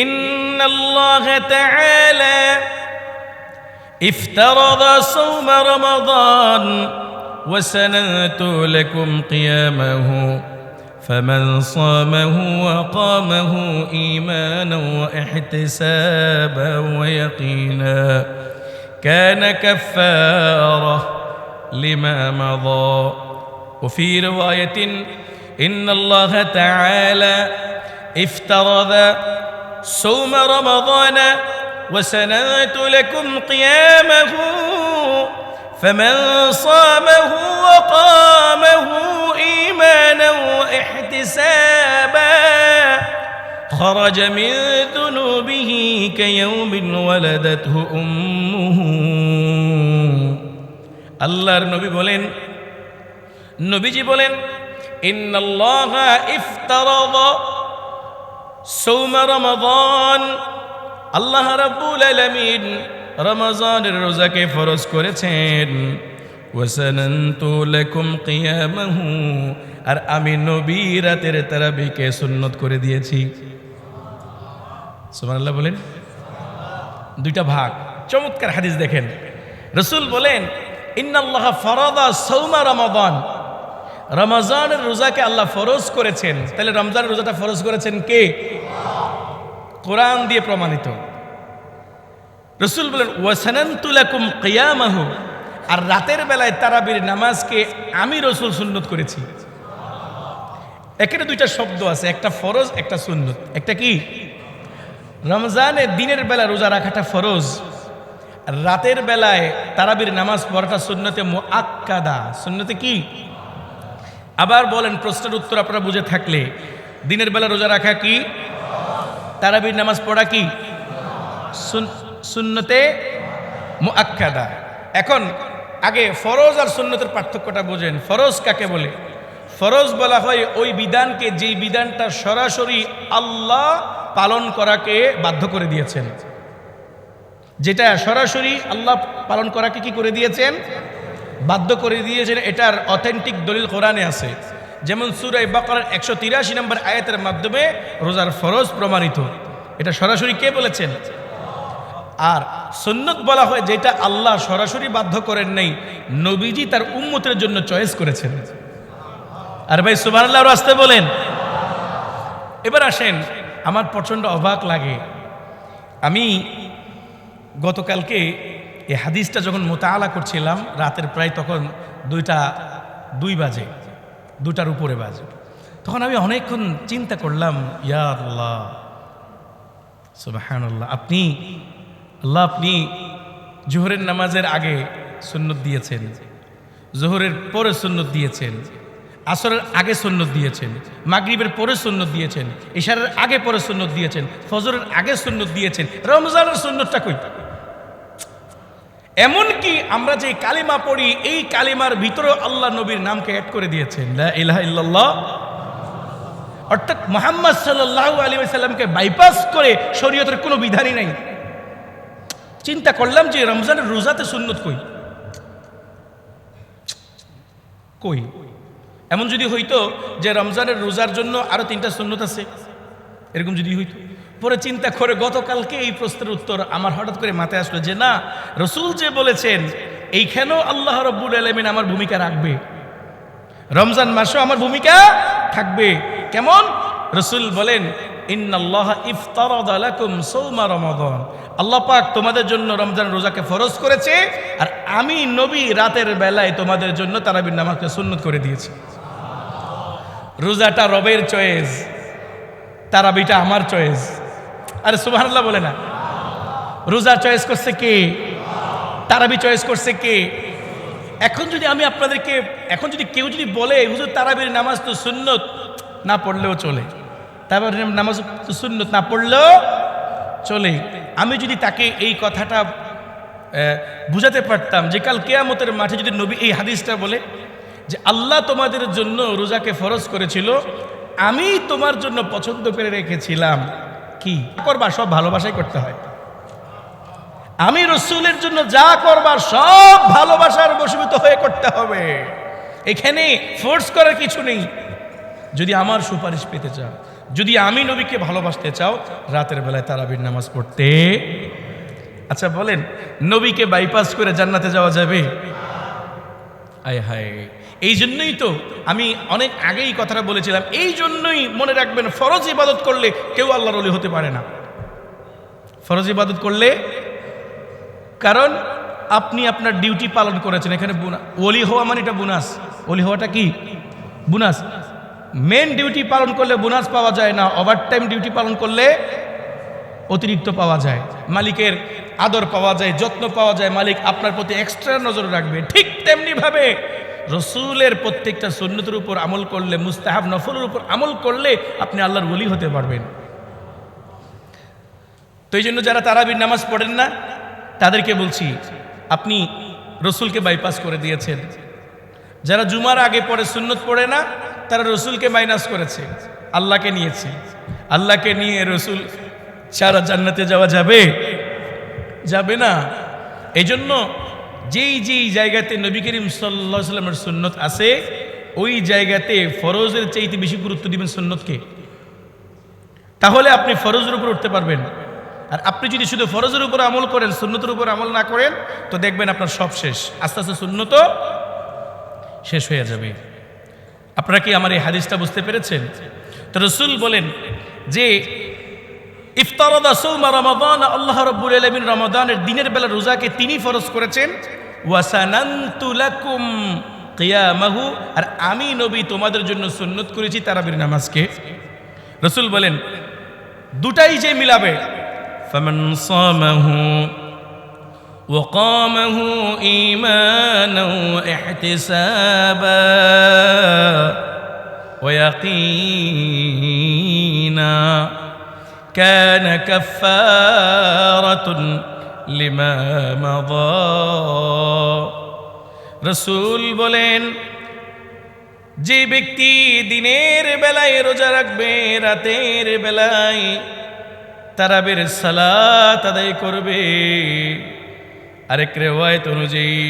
ইন্নাল্লাহ তাআলা ইফতারাদা সাওম রমাদান ওয়া সানাতু লাকুম কিয়ামাহু فمن صامه وقامه إيمانا واحتسابا ويقينا كان كفارة لما مضى. وفي رواية إن الله تعالى افترض صوم رمضان وسنات لكم قيامه فمن صامه وقامه إيمانا واحتسابا خرج من ذنوبه كيوم ولدته أمه. আল্লাহর নবী বলেন, নবীজি বলেন, ইন্নাল্লাহ ইফতারাদা সাওম রমাদান, আল্লাহ রাব্বুল আলামিন রমজানের রোজাকে ফরজ করেছেন, ওয়াসানানতু লাকুম কিয়ামাহু, আর আমি নবী রাতের তারাবিকে সুন্নত করে দিয়েছি। সুবহানাল্লাহ বলেন। দুইটা ভাগ, চমৎকার হাদিস দেখেন। রাসূল বলেন, ইন্নাল্লাহ ফারাদা সাওম রমাদান, রমজানের রোজাকে আল্লাহ ফরজ করেছেন। তাহলে রমজানের রোজাটা ফরজ করেছেন কে? কোরআন দিয়ে প্রমাণিত। রাসূল বলেন, ওয়াসানানতু লাকুম কিয়ামাহু, আর রাতের বেলায় তারাবির নামাজকে আমি রাসূল সুন্নত করেছি। এখানে দুইটা শব্দ আছে, একটা ফরজ, একটা সুন্নত। একটা কি? রমজানে দিনের বেলা রোজা রাখাটা ফরজ, আর রাতের বেলায় তারাবির নামাজ পড়াটা সুন্নতে মুআক্কাদা। সুন্নতে কি? আবার বলেন, প্রশ্নের উত্তর আপনারা বুঝে থাকলে, দিনের বেলা রোজা রাখা কি? তারাবির নামাজ পড়া কি? সুন্নতে মুআক্কাদা। এখন আগে ফরজ আর সুন্নতের পার্থক্যটা বোঝেন। ফরজ কাকে বলে? ফরজ বলা হয় ওই বিধানকে, যেই বিধানটা সরাসরি আল্লাহ পালন করাকে বাধ্য করে দিয়েছেন, যেটা সরাসরি আল্লাহ পালন করাকে কি করে দিয়েছেন? বাধ্য করে দিয়েছেন। এটার অথেন্টিক দলিল কোরআনে আছে। যেমন সূরা বাকারার 183 নম্বর আয়াতের মাধ্যমে রোজার ফরজ প্রমাণিত। এটা সরাসরি কে বলেছেন? আর সুন্নত বলা হয় যেটা আল্লাহ সরাসরি বাধ্য করেন নাই, নবীজি তার উম্মতের জন্য চয়েস করেছেন। আর ভাই সুবহানাল্লাহ আসতে বলেন। এবার আসেন, আমার প্রচণ্ড অবাক লাগে, আমি গতকালকে এই হাদিসটা যখন মোতালা করছিলাম রাতের প্রায় তখন 2টা 2 বাজে, 2টার উপরে বাজে, তখন আমি অনেকক্ষণ চিন্তা করলাম, ইয়া আল্লাহ সুবহানাল্লাহ, আপনি জোহরের নামাজের আগে সুন্নত দিয়েছেন, জোহরের পরে সুন্নত দিয়েছেন, আসরের আগে সুন্নত দিয়েছেন, মাগরিবের পরে সুন্নত দিয়েছেন, ইশারের আগে পরে সুন্নত দিয়েছেন, ফজরের আগে সুন্নত দিয়েছেন। রমজানের সুন্নতটা কই? এমনকি আমরা যে কালিমা পড়ি এই কালিমার ভিতরেও আল্লাহ নবীর নামকে অ্যাড করে দিয়েছেন, লা ইলাহা ইল্লাল্লাহ। অর্থাৎ মুহাম্মদ সাল্লাল্লাহু আলাইহি ওয়াসাল্লামকে বাইপাস করে শরীয়তের কোনো বিধানই নাই। চিন্তা করলাম যে রমজানের রোজাতে সুন্নত কই? এমন যদি হইতো যে রমজানের রোজার জন্য আরো 3টা সুন্নত আছে, এরকম যদি হইতো, পরে চিন্তা করে গতকালকে এই প্রশ্নের উত্তর আমার হঠাৎ করে মাথায় আসলো যে না, রসুল যে বলেছেন এইখানেও আল্লাহ রাব্বুল আলামিন আমার ভূমিকা রাখবে, রমজান মাসেও আমার ভূমিকা থাকবে। কেমন? রসুল বলেন ইন্নাল্লাহা ইফতারাদা লাকুম সাওমা রমাদান, আল্লাহ পাক তোমাদের জন্য রমজান রোজাকে ফরজ করেছে, আর আমি নবী রাতের বেলায় তোমাদের জন্য তারাবির নামাজকে সুন্নত করে দিয়েছি। রোজাটা রবের চয়েস, তারাবিটা আমার চয়েস। আরে সুবহানাল্লাহ বলে না? রোজা চয়েস করছে কে? তারাবি চয়েস করছে কে? এখন যদি আমি আপনাদেরকে, এখন যদি কেউ যদি বলে হুজুর তারাবির নামাজ তো সুন্নত, না পড়লেও চলে, তারাবির নামাজ তো সুন্নত না পড়লেও চলে, আমি যদি তাকে এই কথাটা বুঝাতে পারতাম যে কাল কিয়ামতের মাঠে যদি নবী এই হাদিসটা বলে যে আল্লাহ তোমাদের জন্য রোজাকে ফরজ করেছিল, আমি তোমার জন্য পছন্দ করে রেখেছিলাম, কি করবা সব ভালোবাসাই করতে হয়। আমি রসুলের জন্য যা করবার সব ভালোবাসার বশীভূত হয়ে করতে হবে, এখানে ফোর্স করার কিছু নেই। যদি আমার সুপারিশ পেতে চাও, যদি আমি নবীকে ভালোবাসতে চাও, রাতের বেলায় তারাবির নামাজ পড়তে। আচ্ছা বলেন, নবীকে বাইপাস করে জান্নাতে যাওয়া যাবে? আয় হায়, এই জন্যই তো আমি অনেক আগেই কথাটা বলেছিলাম, এই জন্যই মনে রাখবেন ফরজ ইবাদত করলে কেউ আল্লাহর ওলি হতে পারে না। ফরজ ইবাদত করলে, কারণ আপনি আপনার ডিউটি পালন করেছেন, এখানে ওলি হওয়া মানে এটা বোনাস। ওলি হওয়াটা কি? বোনাস। মেন ডিউটি পালন করলে বোনাস পাওয়া যায় না, ওভারটাইম ডিউটি পালন করলে অতিরিক্ত পাওয়া যায়, মালিকের আদর পাওয়া যায়, যত্ন পাওয়া যায়, মালিক আপনার প্রতি এক্সট্রা নজর রাখবে। ঠিক তেমনি ভাবে রসুলের প্রত্যেকটা সুন্নতের উপর আমল করলে, মুস্তাহাব নফলের উপর আমল করলে আপনি আল্লাহর ওলি হতে পারবেন। তো এই জন্য যারা তারাবির নামাজ পড়েন না তাদেরকে বলছি, আপনি রসুলকে বাইপাস করে দিয়েছেন। যারা জুমার আগে পড়ে, সুন্নত পড়ে না, তারা রসুলকে মাইনাস করেছে, আল্লাহকে নিয়েছে। আল্লাহকে নিয়ে রসুল ছাড়া জান্নাতে যাওয়া যাবে? যাবে না। এই জন্য যেই যেই জায়গাতে নবী করিম সাল্লাল্লাহু আলাইহি ওয়াসাল্লামের সুন্নত আছে, ওই জায়গাতে ফরজের চাইতে বেশি গুরুত্ব দিবেন সুন্নতকে, তাহলে আপনি ফরজের উপর উঠতে পারবেন। আর আপনি যদি শুধু ফরজের উপর আমল করেন, সুন্নতের উপর আমল না করেন, তো দেখবেন আপনার সব শেষ, আস্তে আস্তে সুন্নতও শেষ হয়ে যাবে। আপনারা কি আমার এই হাদিসটা বুঝতে পেরেছেন? তো রাসূল বলেন যে ইফতারাদা সাওমা রমাদান, আল্লাহ রাব্বুল আলামিন রমাদানের দিনের বেলা রোজাকে তিনি ফরজ করেছেন। ওয়া সানানতু লাকুম কিয়ামাহু, আর আমি নবী তোমাদের জন্য সুন্নত করেছি তারাবির নামাজকে। রাসূল বলেন দুটাই যে মিলাবে, ফামান সামাহু ওয়া কামাহু ঈমানান ওয়া ইহতিসাবা ওয়া ইয়াকিনা কানা কাফফারাতুন লিমা মাযা। রাসূল বলেন যে ব্যক্তি দিনের বেলায় রোজা রাখবে, রাতের বেলায় তারাবির সালাত আদায় করবে, আরেক রিওয়ায়াত অনুযায়ী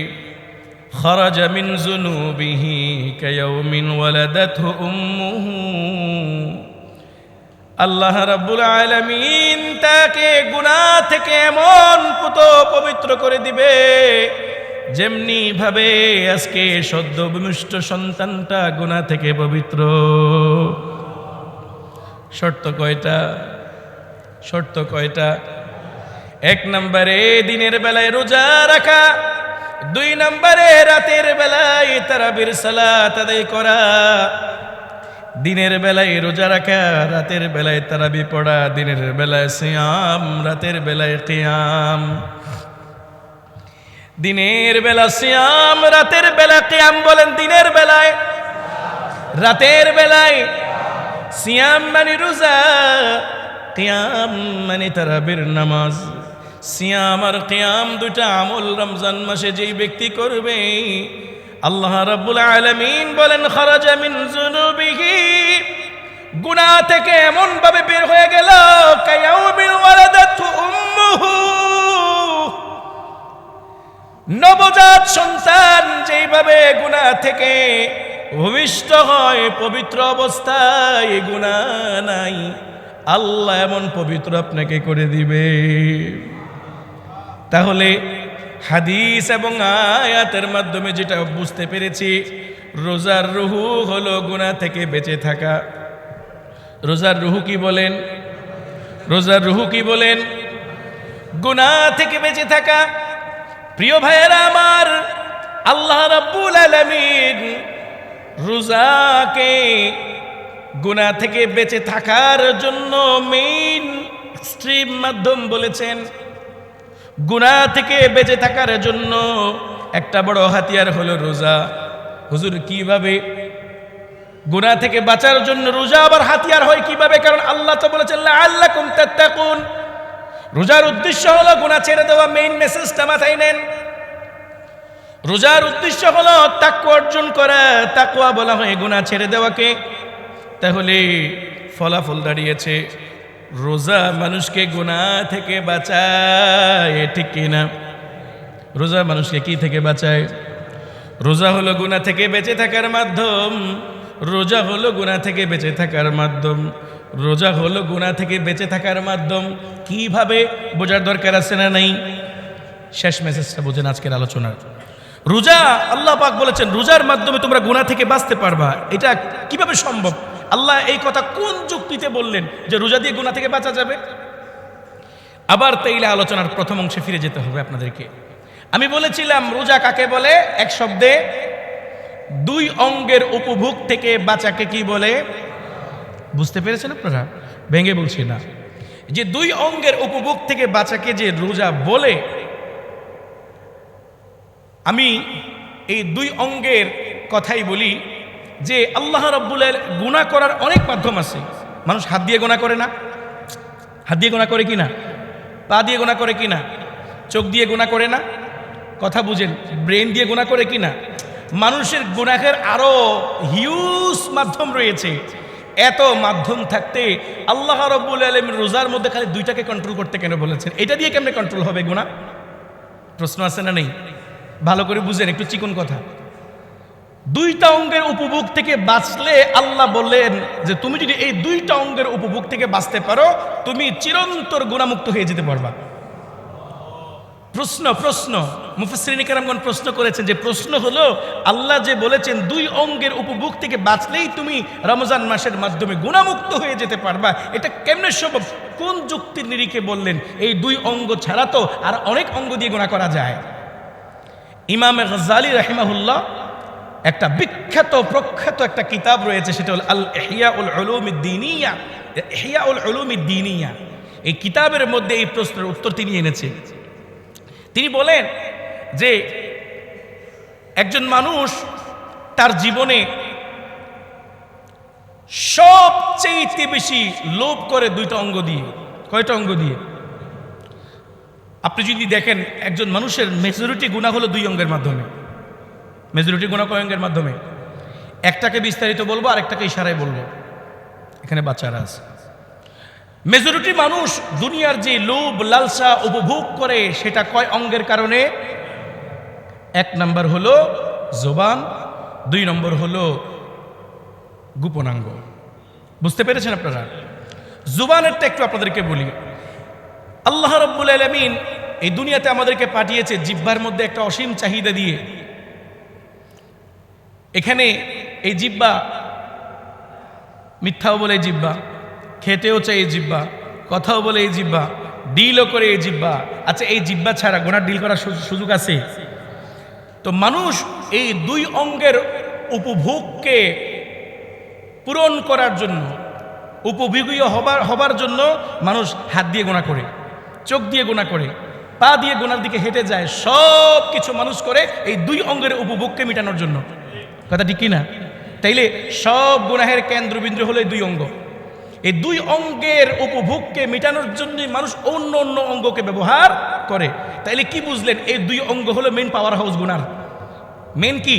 খারাজা মিন যুনুবিহি কায়াউমিন ওয়ালাদাতহু উম্মুহু, আল্লাহ রাব্বুল আলামিন তাকে গুনাহ থেকে এমন পবিত্র করে দিবে যেমনি ভাবে আজকে সদ্য বিমিষ্ট সন্তানটা গুনাহ থেকে পবিত্র। শর্ত কয়টা? শর্ত কয়টা? 1 নম্বরে দিনের বেলায় রোজা রাখা, 2 নম্বরে রাতের বেলায় তারাবির সালাত আদায় করা। দিনের বেলায় রোজা রাখা, রাতের বেলায় তারাবি পড়া, দিনের বেলায় সিয়াম, রাতের বেলায় কিয়াম। দিনের বেলা সিয়াম, রাতের বেলা কিয়াম। বলেন দিনের বেলায়, রাতের বেলায় সিয়াম মানে রোজা, কিয়াম মানে তারাবির নামাজ। সিয়াম আর কিয়াম দুইটা আমল রমজান মাসে যেই ব্যক্তি করবে, আল্লাহ রাব্বুল আলামিন বলেন খারাজা মিন যুনুবিহি, গুনাহ থেকে এমন ভাবে বের হয়ে গেল কায়াউমিল ওয়ালাদাতু উম্মুহু, নবজাত সন্তান যেইভাবে গুনাহ থেকে ভূমিষ্ঠ হয় পবিত্র অবস্থায়, গুনাহ নাই, আল্লাহ এমন পবিত্র আপনাকে করে দিবে। তাহলে হাদিস এবং আয়াতের মাধ্যমে যেটা বুঝতে পেরেছি, রোজার রুহু হলো গুনাহ থেকে বেঁচে থাকা। রোজার রুহু কি বলেন? রোজার রুহু কি বলেন? গুনাহ থেকে বেঁচে থাকা। প্রিয় ভাইয়েরা আমার, আল্লাহ রাব্বুল আলামিন রোজাকে গুনাহ থেকে বেঁচে থাকার জন্য মেইন স্ট্রিম মাধ্যম বলেছেন। গুনাহ থেকে বেঁচে থাকার জন্য একটা বড় হাতিয়ার হলো রোজা। হুজুর কিভাবে? গুনাহ থেকে বাঁচার জন্য রোজা আবার হাতিয়ার হয় কিভাবে? কারণ আল্লাহ তো বলেছেন লাআল্লাকুম তাত্তাকুন। রোজার উদ্দেশ্য হলো গুনাহ ছেড়ে দেওয়া। মেইন মেসেজটা মাথায় নেন। রোজার উদ্দেশ্য হলো তাকওয়া অর্জন করা। তাকওয়া বলা হয় গুনাহ ছেড়ে দেওয়াকে। তাহলে ফলাফল দাঁড়িয়েছে রোজা মানুষকে গুনাহ থেকে বাঁচায়, ঠিক কিনা? রোজা মানুষকে কি থেকে বাঁচায়? রোজা হলো গুনাহ থেকে বেঁচে থাকার মাধ্যম। রোজা হলো গুনাহ থেকে বেঁচে থাকার মাধ্যম। রোজা হলো গুনাহ থেকে বেঁচে থাকার মাধ্যম। কিভাবে বোঝার দরকার আছে না নাই? শেষ মেসেজটা বোঝেন আজকের আলোচনার। রোজা, আল্লাহ পাক বলেছেন রোজার মাধ্যমে তোমরা গুনাহ থেকে বাঁচতে পারবা। এটা কিভাবে সম্ভব? আল্লাহ এই কথা কোন যুক্তিতে বললেন যে রোজা দিয়ে গুনাহ থেকে বাঁচা যাবে? আবার তাইলে আলোচনার প্রথম অংশে ফিরে যেতে হবে আপনাদেরকে। আমি বলেছিলাম রোজা কাকে বলে? এক শব্দে দুই অঙ্গের উপভোগ থেকে বাঁচাকে কি বলে? বুঝতে পেরেছেন আপনারা? ভেঙে বলছি না, যে দুই অঙ্গের উপভোগ থেকে বাঁচাকে যে রোজা বলে, আমি এই দুই অঙ্গের কথাই বলি যে আল্লাহ রাব্বুল আলামিন গুনাহ করার অনেক মাধ্যম আছে। মানুষ হাত দিয়ে গুনাহ করে না? হাত দিয়ে গুনাহ করে কি না? পা দিয়ে গুনাহ করে কি না? চোখ দিয়ে গুনাহ করে না? কথা বুঝেন, ব্রেন দিয়ে গুনাহ করে কি না? মানুষের গুনাহের আরো হিউজ মাধ্যম রয়েছে। এত মাধ্যম থাকতে আল্লাহ রাব্বুল আলামিন রোজার মধ্যে খালি দুইটাকে কন্ট্রোল করতে কেন বলেছেন? এটা দিয়ে কেমনে কন্ট্রোল হবে গুনাহ? প্রশ্ন আছে না নেই? ভালো করে বুঝেন, একটু চিকন কথা। দুইটা অঙ্গের উপভোগ থেকে বাঁচলে আল্লাহ বললেন যে তুমি যদি এই দুইটা অঙ্গের উপভোগ থেকে বাঁচতে পারো, তুমি চিরন্তর গুনাহমুক্ত হয়ে যেতে পারবা। প্রশ্ন মুফাসসিরিন কেরামগণ প্রশ্ন করেছেন, যে প্রশ্ন হলো আল্লাহ যে বলেছেন দুই অঙ্গের উপভোগ থেকে বাঁচলেই তুমি রমজান মাসের মাধ্যমে গুনাহমুক্ত হয়ে যেতে পারবা, এটা কেমনে সম্ভব? কোন যুক্তির নিরিখে বললেন? এই দুই অঙ্গ ছাড়া তো আর অনেক অঙ্গ দিয়ে গুনাহ করা যায়। ইমাম গাজ্জালী রাহিমাহুল্লাহ একটা বিখ্যাত প্রখ্যাত একটা কিতাব রয়েছে, সেটা হল আল ইহইয়াউল উলুমিদ্দীনিয়া। ইহইয়াউল উলুমিদ্দীনিয়া এই কিতাবের মধ্যে এই প্রশ্নের উত্তর তিনি এনেছে। তিনি বলেন যে একজন মানুষ তার জীবনে সবচেয়ে বেশি লোভ করে দুইটা অঙ্গ দিয়ে। কয়টা অঙ্গ দিয়ে? আপনি যদি দেখেন একজন মানুষের মেজরিটি গুনাহ হলো দুই অঙ্গের মাধ্যমে। মেজরিটি গুনাহ কয় অঙ্গের মাধ্যমে? একটাকে বিস্তারিত বলবো, আরেকটাকে ইশারায় বলবো, এখানে বাচ্চারা আছে। মেজরিটি মানুষ দুনিয়ার যে লোভ লালসা উপভোগ করে সেটা কয় অঙ্গের কারণে? এক নাম্বার হলো জবান, দুই নম্বর হলো গোপনাঙ্গ। বুঝতে পেরেছেন আপনারা? জবানেরটা একটু আপনাদেরকে বলি। আল্লাহ রাব্বুল আলামিন এই দুনিয়াতে আমাদেরকে পাঠিয়েছে জিহ্বার মধ্যে একটা অসীম চাহিদা দিয়ে। এখানে এই জিহ্বা মিথ্যাও বলে এই জিহ্বা, খেতেও চাই এই জিহ্বা, কথাও বলে এই জিহ্বা, ডিলও করে এই জিহ্বা। আচ্ছা, এই জিহ্বা ছাড়া গুনাহ ডিল করার সুযোগ আছে? তো মানুষ এই দুই অঙ্গের উপভোগকে পূরণ করার জন্য, উপভোগীয় হবার জন্য মানুষ হাত দিয়ে গুনাহ করে, চোখ দিয়ে গুনাহ করে, পা দিয়ে গুনার দিকে হেঁটে যায়। সব কিছু মানুষ করে এই দুই অঙ্গের উপভোগকে মেটানোর জন্য। কথা ঠিক কিনা? তাইলে সব গুনাহের কেন্দ্রবিন্দু হলো এই দুই অঙ্গ। এই দুই অঙ্গের উপভোগকে মেটানোর জন্য মানুষ অন্য অন্য অঙ্গকে ব্যবহার করে। তাইলে কি বুঝলেন? এই দুই অঙ্গ হলো মেন পাওয়ার হাউস গুনার। মেন কি?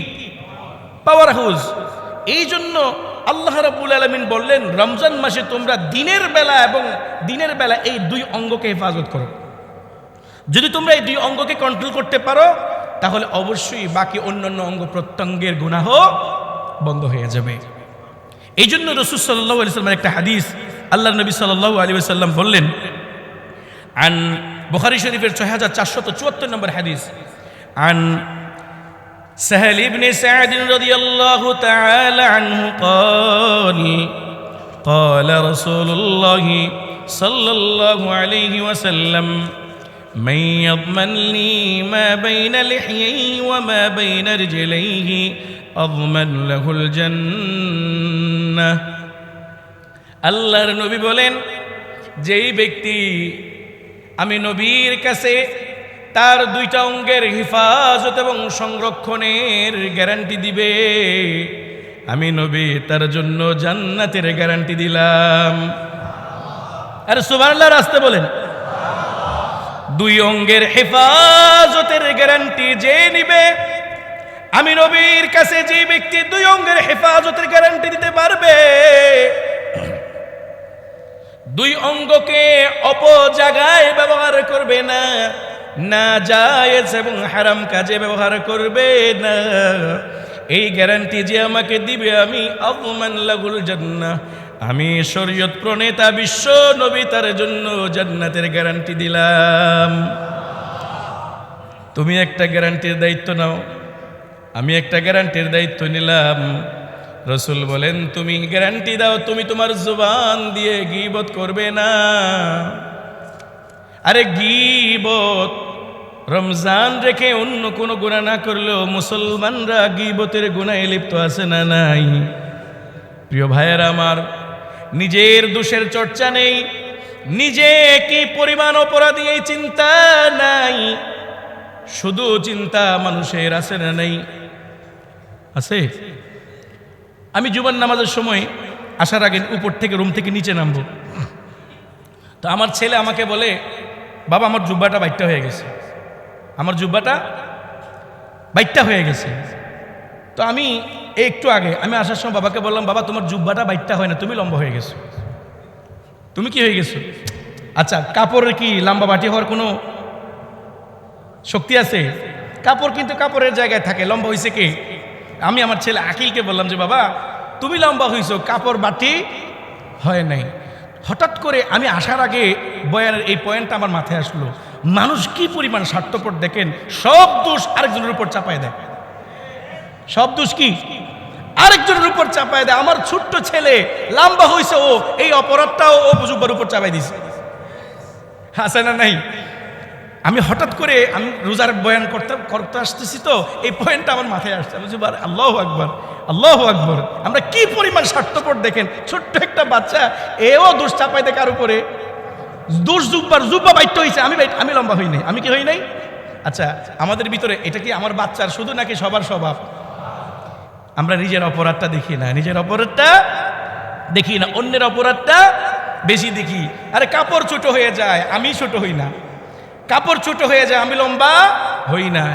Power house. এই জন্য আল্লাহ রাব্বুল আলামিন বললেন, রমজান মাসে তোমরা দিনের বেলা এই দুই অঙ্গকে হেফাজত করো। যদি তোমরা এই দুই অঙ্গকে কন্ট্রোল করতে পারো, তাহলে অবশ্যই বাকি অন্যান্য অঙ্গ প্রত্যঙ্গের গুনাহ বন্ধ হয়ে যাবে। এই জন্য রাসূল সাল্লাল্লাহু আলাইহি ওয়াসাল্লামের একটা হাদিস, আল্লাহর নবী সাল্লাল্লাহু আলাইহি ওয়াসাল্লাম বললেন, আন বুখারী শরীফের 6474 নম্বর হাদিস, আন সাহল ইবনে সা'দ রাদিয়াল্লাহু তাআলা আনহু قال قال رسول الله صلى الله عليه وسلم من يضمن لي ما بين لحييه وما بين رجليه أضمن له الجنة। আল্লাহর নবী বলেন, যেই ব্যক্তি আমি নবীর কাছে তার দুইটা অঙ্গের হিফাজত এবং সংরক্ষণের গ্যারান্টি দিবে, আমি নবী তার জন্য জান্নাতের গ্যারান্টি দিলাম। আর সুবহানাল্লাহ আসতে বলেন। দুই অঙ্গের হেফাজতের গ্যারান্টি যে নিবে, আমি নবীর কাছে যে ব্যক্তি দুই অঙ্গের হেফাজতের গ্যারান্টি দিতে পারবে, দুই অঙ্গকে অপজায়গায় ব্যবহার করবে না, নাজায়েজ এবং হারাম কাজে ব্যবহার করবে না, এই গ্যারান্টি যে আমাকে দিবে, আমি আযমান লাহুল জান্নাহ, আমি শরীয়ত প্রণেতা বিশ্ব নবী তার জন্য জান্নাতের গ্যারান্টি দিলাম। তুমি একটা গ্যারান্টির দায়িত্ব নাও, আমি একটা গ্যারান্টির দায়িত্ব নিলাম। রাসূল বলেন, তুমি গ্যারান্টি দাও তুমি তোমার জবান দিয়ে গীবত করবে না। আরে গীবত রমজান রেখে অন্য কোনো গুনাহ না করলেও মুসলমানরা গীবতের গুনাহে লিপ্ত আছে না নাই? প্রিয় ভাইয়েরা আমার, নিজের দোষের চর্চা নেই, নিজে কি পরিমাণ অপরাধী এই চিন্তা নাই, শুধু চিন্তা মানুষের আছে না নেই? আছে। আমি জুমার নামাজের সময় আসার আগে উপর থেকে রুম থেকে নিচে নামবো, তো আমার ছেলে আমাকে বলে, বাবা আমার জুব্বাটা বাইটটা হয়ে গেছে, আমার জুব্বাটা বাইটটা হয়ে গেছে। তো আমি একটু আগে আমি আসার সময় বাবাকে বললাম, বাবা তোমার জুব্বাটা বাইটটা হয় না, তুমি লম্বা হয়ে গেছো। তুমি কি হয়ে গেছো? আচ্ছা, কাপড়ের কি লম্বা বাটি হওয়ার কোনো শক্তি আছে? কাপড় কিন্তু কাপড়ের জায়গায় থাকে, লম্বা হয়েছে কে? আমি আমার ছেলে আকিলকে বললাম যে বাবা তুমি লম্বা হয়েছো, কাপড় বাটি হয় নাই। হঠাৎ করে আমি আসার আগে বয়ানের এই পয়েন্টটা আমার মাথায় আসলো, মানুষ কি পরিমাণ স্বার্থপর দেখেন, সব দোষ আরেকজনের উপর চাপায় দেয়, সব দোষ কি আরেকজনের উপর চাপায় দেয়। আমার ছোট্ট ছেলে লম্বা হয়েছে, ও এই অপরাধটাও ও জুব্বার উপর চাপাই দিছে, আছে না নাই? আমি হঠাৎ করে আমি রোজার বয়ান করতে আসতেছি, তো এই পয়েন্টটা আমার মাথায় আসছে। আমি বলছি আল্লাহু আকবার, আল্লাহু আকবার। আমরা কি পরিমাণ স্বার্থপর দেখেন, ছোট্ট একটা বাচ্চা এও দোষ চাপাই দেয় কার উপরে, দোষ জুব্বা বাইট হয়েছে, আমি লম্বা হই নাই, আমি কি হই নাই? আচ্ছা, আমাদের ভিতরে এটা কি আমার বাচ্চার শুধু নাকি সবার স্বভাব? আমরা নিজের অপরাধটা দেখি না, নিজের অপরাধটা দেখি না, অন্যের অপরাধটা বেশি দেখি। আরে কাপড় ছোট হয়ে যায়, আমি ছোট হই না, কাপড় ছোট হয়ে যায়, আমি লম্বা হই না।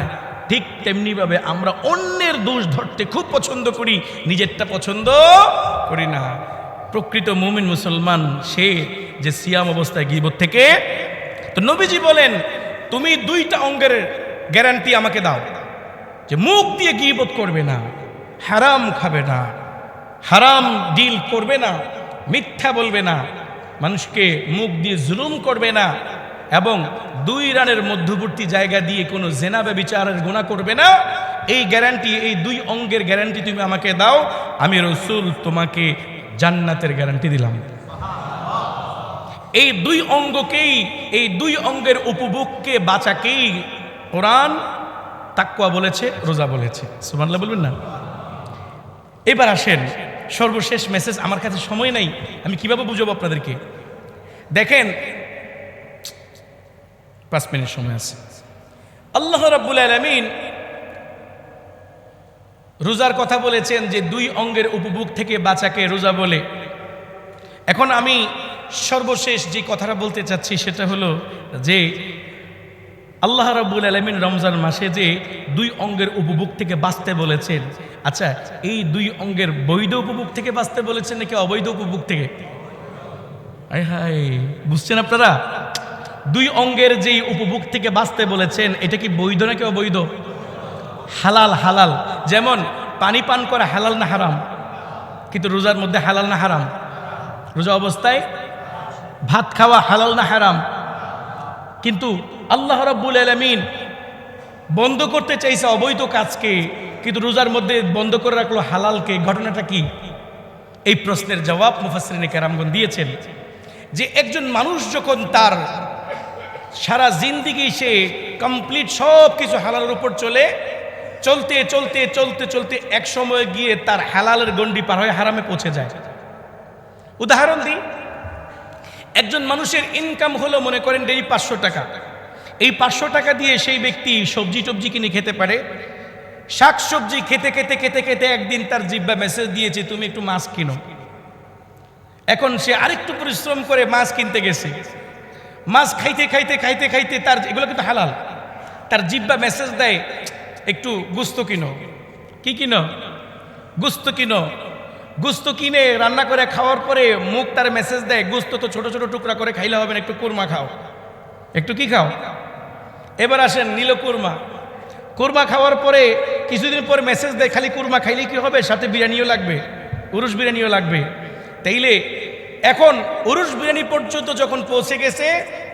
ঠিক তেমনি ভাবে আমরা অন্যের দোষ ধরতে খুব পছন্দ করি, নিজেরটা পছন্দ করি না। প্রকৃত মুমিন মুসলমান সে যে সিয়াম অবস্থায় গীবত থেকে। তো নবীজি বলেন, তুমি দুইটা অঙ্গের গ্যারান্টি আমাকে দাও, যে মুখ দিয়ে গীবত করবে না, হারাম খাবে না, হারাম ডিল করবে না, মিথ্যা বলবে না, মানুষকে মুখ দিয়ে জুলুম করবে না, এবং দুই রানের মধ্যবর্তী জায়গা দিয়ে কোনো জেনা বা বিচারের গুনাহ করবে না। এই গ্যারান্টি, এই দুই অঙ্গের গ্যারান্টি তুমি আমাকে দাও, আমি রাসূল তোমাকে জান্নাতের গ্যারান্টি দিলাম। এই দুই অঙ্গকেই, এই দুই অঙ্গের উপভোগকে বাঁচাকেই কোরআন তাকওয়া বলেছে, রোজা বলেছে। সুবহানাল্লাহ বলবেন না? এবার আসেন সর্বশেষ মেসেজ, আমার কাছে সময় নাই, আমি কিভাবে বুঝাবো আপনাদেরকে। দেখেন 5 মিনিট সময় আছে। আল্লাহ রাব্বুল আলামিন রোজার কথা বলেছেন যে দুই অঙ্গের উপভোগ থেকে বাঁচাকে রোজা বলে, এখন আমি সর্বশেষ যে কথাটা বলতে চাচ্ছি সেটা হলো যে আল্লাহ রাব্বুল আলামিন রমজান মাসে যে দুই অঙ্গের উপভোগ থেকে বাঁচতে বলেছেন, আচ্ছা এই দুই অঙ্গের বৈধ উপভোগ থেকে বাঁচতে বলেছেন নাকি অবৈধ উপভোগ থেকে? আয় হায়, বুঝছেন আপনারা? দুই অঙ্গের যেই উপভোগ থেকে বাঁচতে বলেছেন এটা কি বৈধ নাকি অবৈধ? হালাল, হালাল। যেমন পানি পান করা হালাল না হারাম? কিন্তু রোজার মধ্যে হালাল না হারাম? রোজা অবস্থায় ভাত খাওয়া হালাল না হারাম? কিন্তু আল্লাহ রাব্বুল আলামিন বন্ধ করতে চাইছে অবৈধ কাজকে, কিন্তু রোজার মধ্যে বন্ধ করে রাখলো হালালকে। ঘটনাটা কি? এই প্রশ্নের জবাব মুফাসসিরিনে কেরামগণ দিয়েছেন যে একজন মানুষ যখন তার সারা জিন্দেগি সে কমপ্লিট সব কিছু হালালের উপর চলতে চলতে চলতে চলতে এক সময় গিয়ে তার হালালের গণ্ডি পার হয়ে হারামে পৌঁছে যায়। উদাহরণ দিই, একজন মানুষের ইনকাম হলো মনে করেন ডেইলি 500 টাকা। এই 500 টাকা দিয়ে সেই ব্যক্তি সবজি টবজি কিনে খেতে পারে। শাক সবজি খেতে খেতে খেতে খেতে একদিন তার জিহ্বা মেসেজ দিয়েছে তুমি একটু মাছ কিনো। এখন সে আরেকটু পরিশ্রম করে মাছ কিনতে গেছে। মাছ খাইতে খাইতে খাইতে খাইতে তার, এগুলো কিন্তু হালাল, তার জিহ্বা মেসেজ দেয় একটু গোস্ত কিনো। কি কিনো? গোস্ত কিনো। গোস্ত কিনে রান্না করে খাওয়ার পরে মুখ তার মেসেজ দেয় গোস্ত তো ছোট ছোট টুকরা করে খাইলে হবে না, একটু কুরমা খাও। একটু কি খাও? এবার আসেন নিল কুরমা। কুরমা খাওয়ার পরে কিছুদিন পর মেসেজ দেয় খালি কুরমা খাইলে কি হবে, সাথে বিরিয়ানিও লাগবে, উরুস বিরিয়ানিও লাগবে। তাইলে এখন উরুস বিরিয়ানি পর্যন্ত যখন পৌঁছে গেছে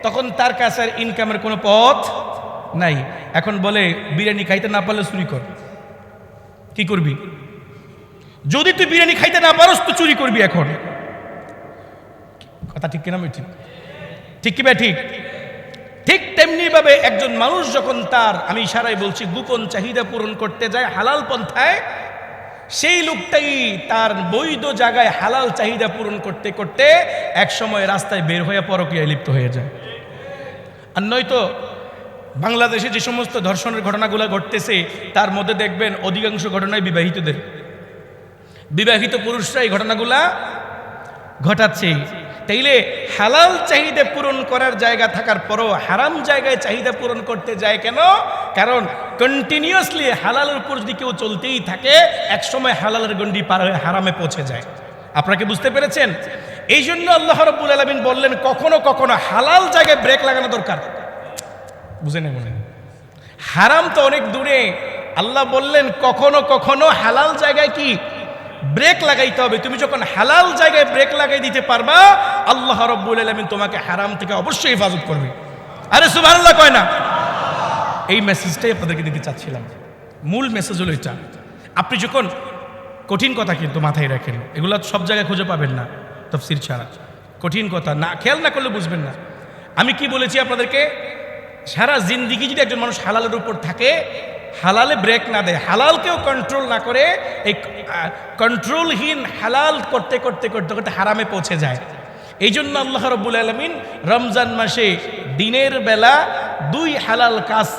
তখন তার কাছে আর ইনকামের কোনো পথ নাই। এখন বলে বিরিয়ানি খাইতে না পারলে চুরি কর। কি করবি? যদি তুই বিরিয়ানি খাইতে না পারস তো চুরি করবি। এখন কথা ঠিক কিনা? ঠিক ঠিক কি ভাই? ঠিক ঠিক তেমনি ভাবে একজন মানুষ যখন তার, আমি ইশারায় বলছি, গোপন চাহিদা পূরণ করতে যায় হালাল পন্থায়, সেই লোকটাই তার বৈধ জায়গায় হালাল চাহিদা পূরণ করতে করতে এক সময় রাস্তায় বের হয়ে পরকীয়ায় লিপ্ত হয়ে যায়। আর নয়তো বাংলাদেশে যে সমস্ত ধর্ষণের ঘটনাগুলো ঘটতেছে তার মধ্যে দেখবেন অধিকাংশ ঘটনায় বিবাহিতদের, বিবাহিত পুরুষরা এই ঘটনাগুলা ঘটাচ্ছে। তাইলে হালাল চাহিদা পূরণ করার জায়গা থাকার পরও হারাম জায়গায় চাহিদা পূরণ করতে যায় কেন? কারণ কন্টিনিউয়াসলি হালালের উপর যদি কেউ চলতেই থাকে এক সময় হালালের গণ্ডি পার হয়ে হারামে পৌঁছে যায়। আপনাকে বুঝতে পেরেছেন? এই জন্য আল্লাহ রাব্বুল আলামিন বললেন কখনো কখনো হালাল জায়গায় ব্রেক লাগানো দরকার। বুঝে নেই মনে? হারাম তো অনেক দূরে, আল্লাহ বললেন কখনো কখনো হালাল জায়গায় কি ব্রেক লাগাইতে হবে। তুমি যখন হালাল জায়গায় ব্রেক লাগাই দিতে পারবা আল্লাহ রাব্বুল আলামিন তোমাকে হারাম থেকে অবশ্যই হেফাজত করবে। আরে সুবহানাল্লাহ কয় না? এই মেসেজটাই আপনাদেরকে দিতে চাচ্ছিলাম। মূল মেসেজ হলো এটা। আপনি যখন কঠিন কথা কিন্তু মাথায় রাখেন, এগুলো সব জায়গায় খুঁজে পাবেন না তাফসীর ছাড়া। কঠিন কথা না খেয়াল না করলে বুঝবেন না। আমি কি বলেছি আপনাদেরকে? সারা জিন্দেগি যদি একজন মানুষ হালালের উপর থাকে, হালালে ব্রেক না দেয়, হালালকেও কন্ট্রোল না করে, এই কন্ট্রোলহীন হালাল করতে করতে করতে করতে হারামে পৌঁছে যায়। এই জন্য আল্লাহ রাব্বুল আলামিন রমজান মাসে দিনের বেলা দুই হালাল কাজ,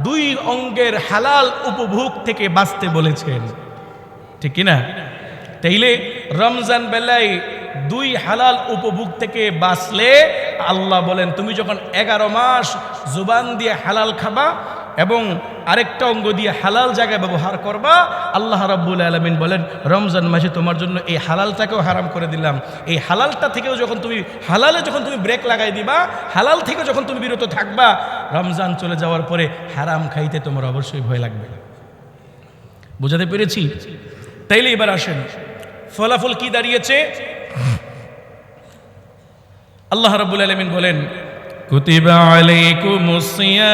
দুই অঙ্গের হালাল উপভোগ থেকে বাঁচতে বলেছেন। ঠিক কিনা? তাইলে রমজান বেলায় দুই হালাল উপভোগ থেকে বাঁচলে আল্লাহ বলেন তুমি যখন 11 মাস জুবান দিয়ে হালাল খাবা এবং আরেকটা অঙ্গ দিয়ে হালাল জায়গায় ব্যবহার করবা, আল্লাহ রাব্বুল আলামিন বলেন রমজান মাসে তোমার জন্য এই হালালটাকেও হারাম করে দিলাম। এই হালালটা থেকেও যখন তুমি হালালে যখন তুমি ব্রেক লাগাই দিবা, হালাল থেকে যখন তুমি বিরত থাকবা, রমজান চলে যাওয়ার পরে হারাম খাইতে তোমার অবশ্যই ভয় লাগবে। বুঝাতে পেরেছি? তাইলে এবার আসেন ফলাফল কি দাঁড়িয়েছে। আল্লাহ রাব্বুল আলামিন বলেন কুতিবা আলাইকুমুস সিয়াম,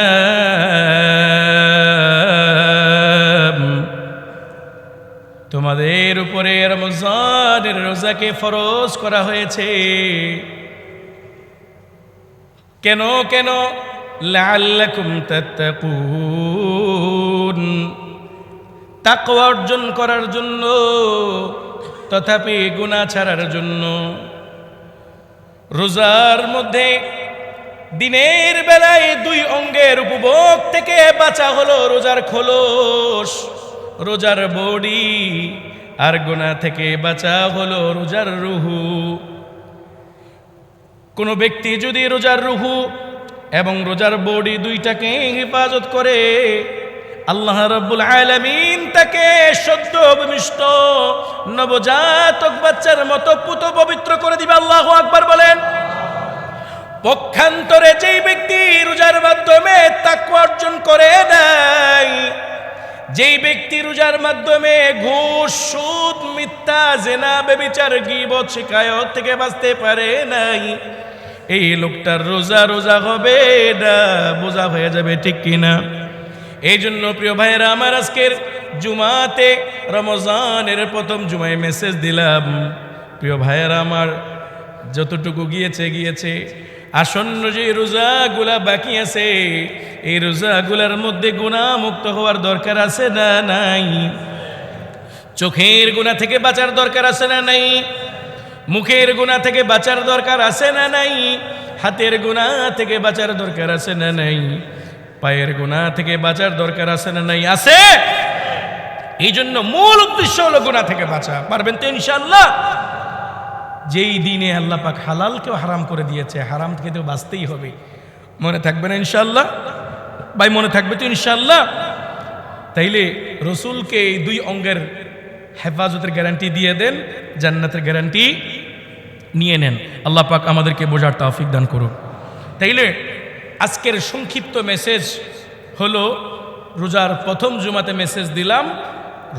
তোমাদের উপরে রমজানের রোজাকে ফরজ করা হয়েছে। কেন কেন? লাআল্লাকুম তাত্তাকুন, তাকওয়া অর্জন করার জন্য, তথাপি গুনাহ ছাড়ার জন্য। রোজার মধ্যে দিনের বেলায় দুই অঙ্গের উপভোগ থেকে বাঁচা হলো রোজার খোলস, রোজার বডি, আর গুনাহ থেকে বাঁচা হলো রোজার রুহু। কোনো ব্যক্তি যদি রোজার রুহু এবং রোজার বডি দুইটাকে হেফাজত করে, আল্লাহ রাব্বুল আলামিন তাকে সদ্য ভূমিষ্ঠ নবজাতক বাচ্চার মতো পুত পবিত্র করে দিবে। আল্লাহু আকবার বলেন। পক্ষান্তরে যেই ব্যক্তি রোজার মাধ্যমে তাকওয়া অর্জন করে নাই, যেই ব্যক্তি রোজার মাধ্যমে ঘুষ, সুদ, মিথ্যা, জিনা, ব্যভিচার, গীবত, শিকায়ত থেকে বাঁচতে পারে নাই, এই লোকটার রোজা রোজা হবে না, বোঝা হয়ে যাবে, ঠিক কিনা? এই জন্য প্রিয় ভাইয়েরা আমার, আজকের জুমাতে রমজানের প্রথম জুমায় মেসেজ দিলাম, প্রিয় ভাইয়েরা আমার, যতটুকু গিয়েছে, আসন্ন যে রোজাগুলা বাকি আছে, এই রোজাগুলার মধ্যে গুনাহ মুক্ত হওয়ার দরকার আছে না নাই? চোখের গুনাহ থেকে বাঁচার দরকার আছে না নাই? মুখের গুনাহ থেকে বাঁচার দরকার আছে না নাই? হাতের গুনাহ থেকে বাঁচার দরকার আছে না নাই? পায়ের গুনাহ থেকে বাঁচার দরকার আছে না নাই? আছে। এই জন্য মূল উদ্দেশ্য হলো গুনাহ থেকে বাঁচা। পারবেন তো ইনশাআল্লাহ? যেই দিনে আল্লাহ পাক হালালকেও হারাম করে দিয়েছে, হারাম থেকে তো বাঁচতেই হবে। মনে থাকবে না ইনশাআল্লাহ? ভাই মনে থাকবে তো ইনশাআল্লাহ? তাইলে রসুলকে এই দুই অঙ্গের হেফাজতের গ্যারান্টি দিয়ে দেন, জান্নাতের গ্যারান্টি নিয়ে নেন। আল্লাহ পাক আমাদেরকে বোঝার তৌফিক দান করুন। তাইলে আজকের সংক্ষিপ্ত মেসেজ হলো, রোজার প্রথম জুমাতে মেসেজ দিলাম,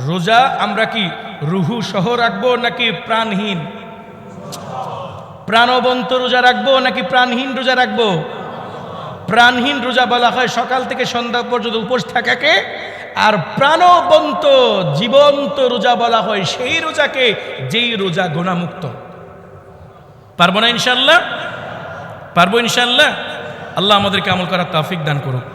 রোজা আমরা কি রুহু সহ রাখবো নাকি প্রাণহীন? প্রাণবন্ত রোজা রাখবো নাকি প্রাণহীন রোজা রাখবো? প্রাণহীন রোজা বলা হয় সকাল থেকে সন্ধ্যা পর্যন্ত উপোস থাকাকে, আর প্রাণবন্ত জীবন্ত রোজা বলা হয় সেই রোজাকে যেই রোজা গুনাহমুক্ত। পারবো না ইনশাআল্লাহ? পারবো ইনশাআল্লাহ? আল্লাহ আমাদেরকে আমল করার তৌফিক দান করুক।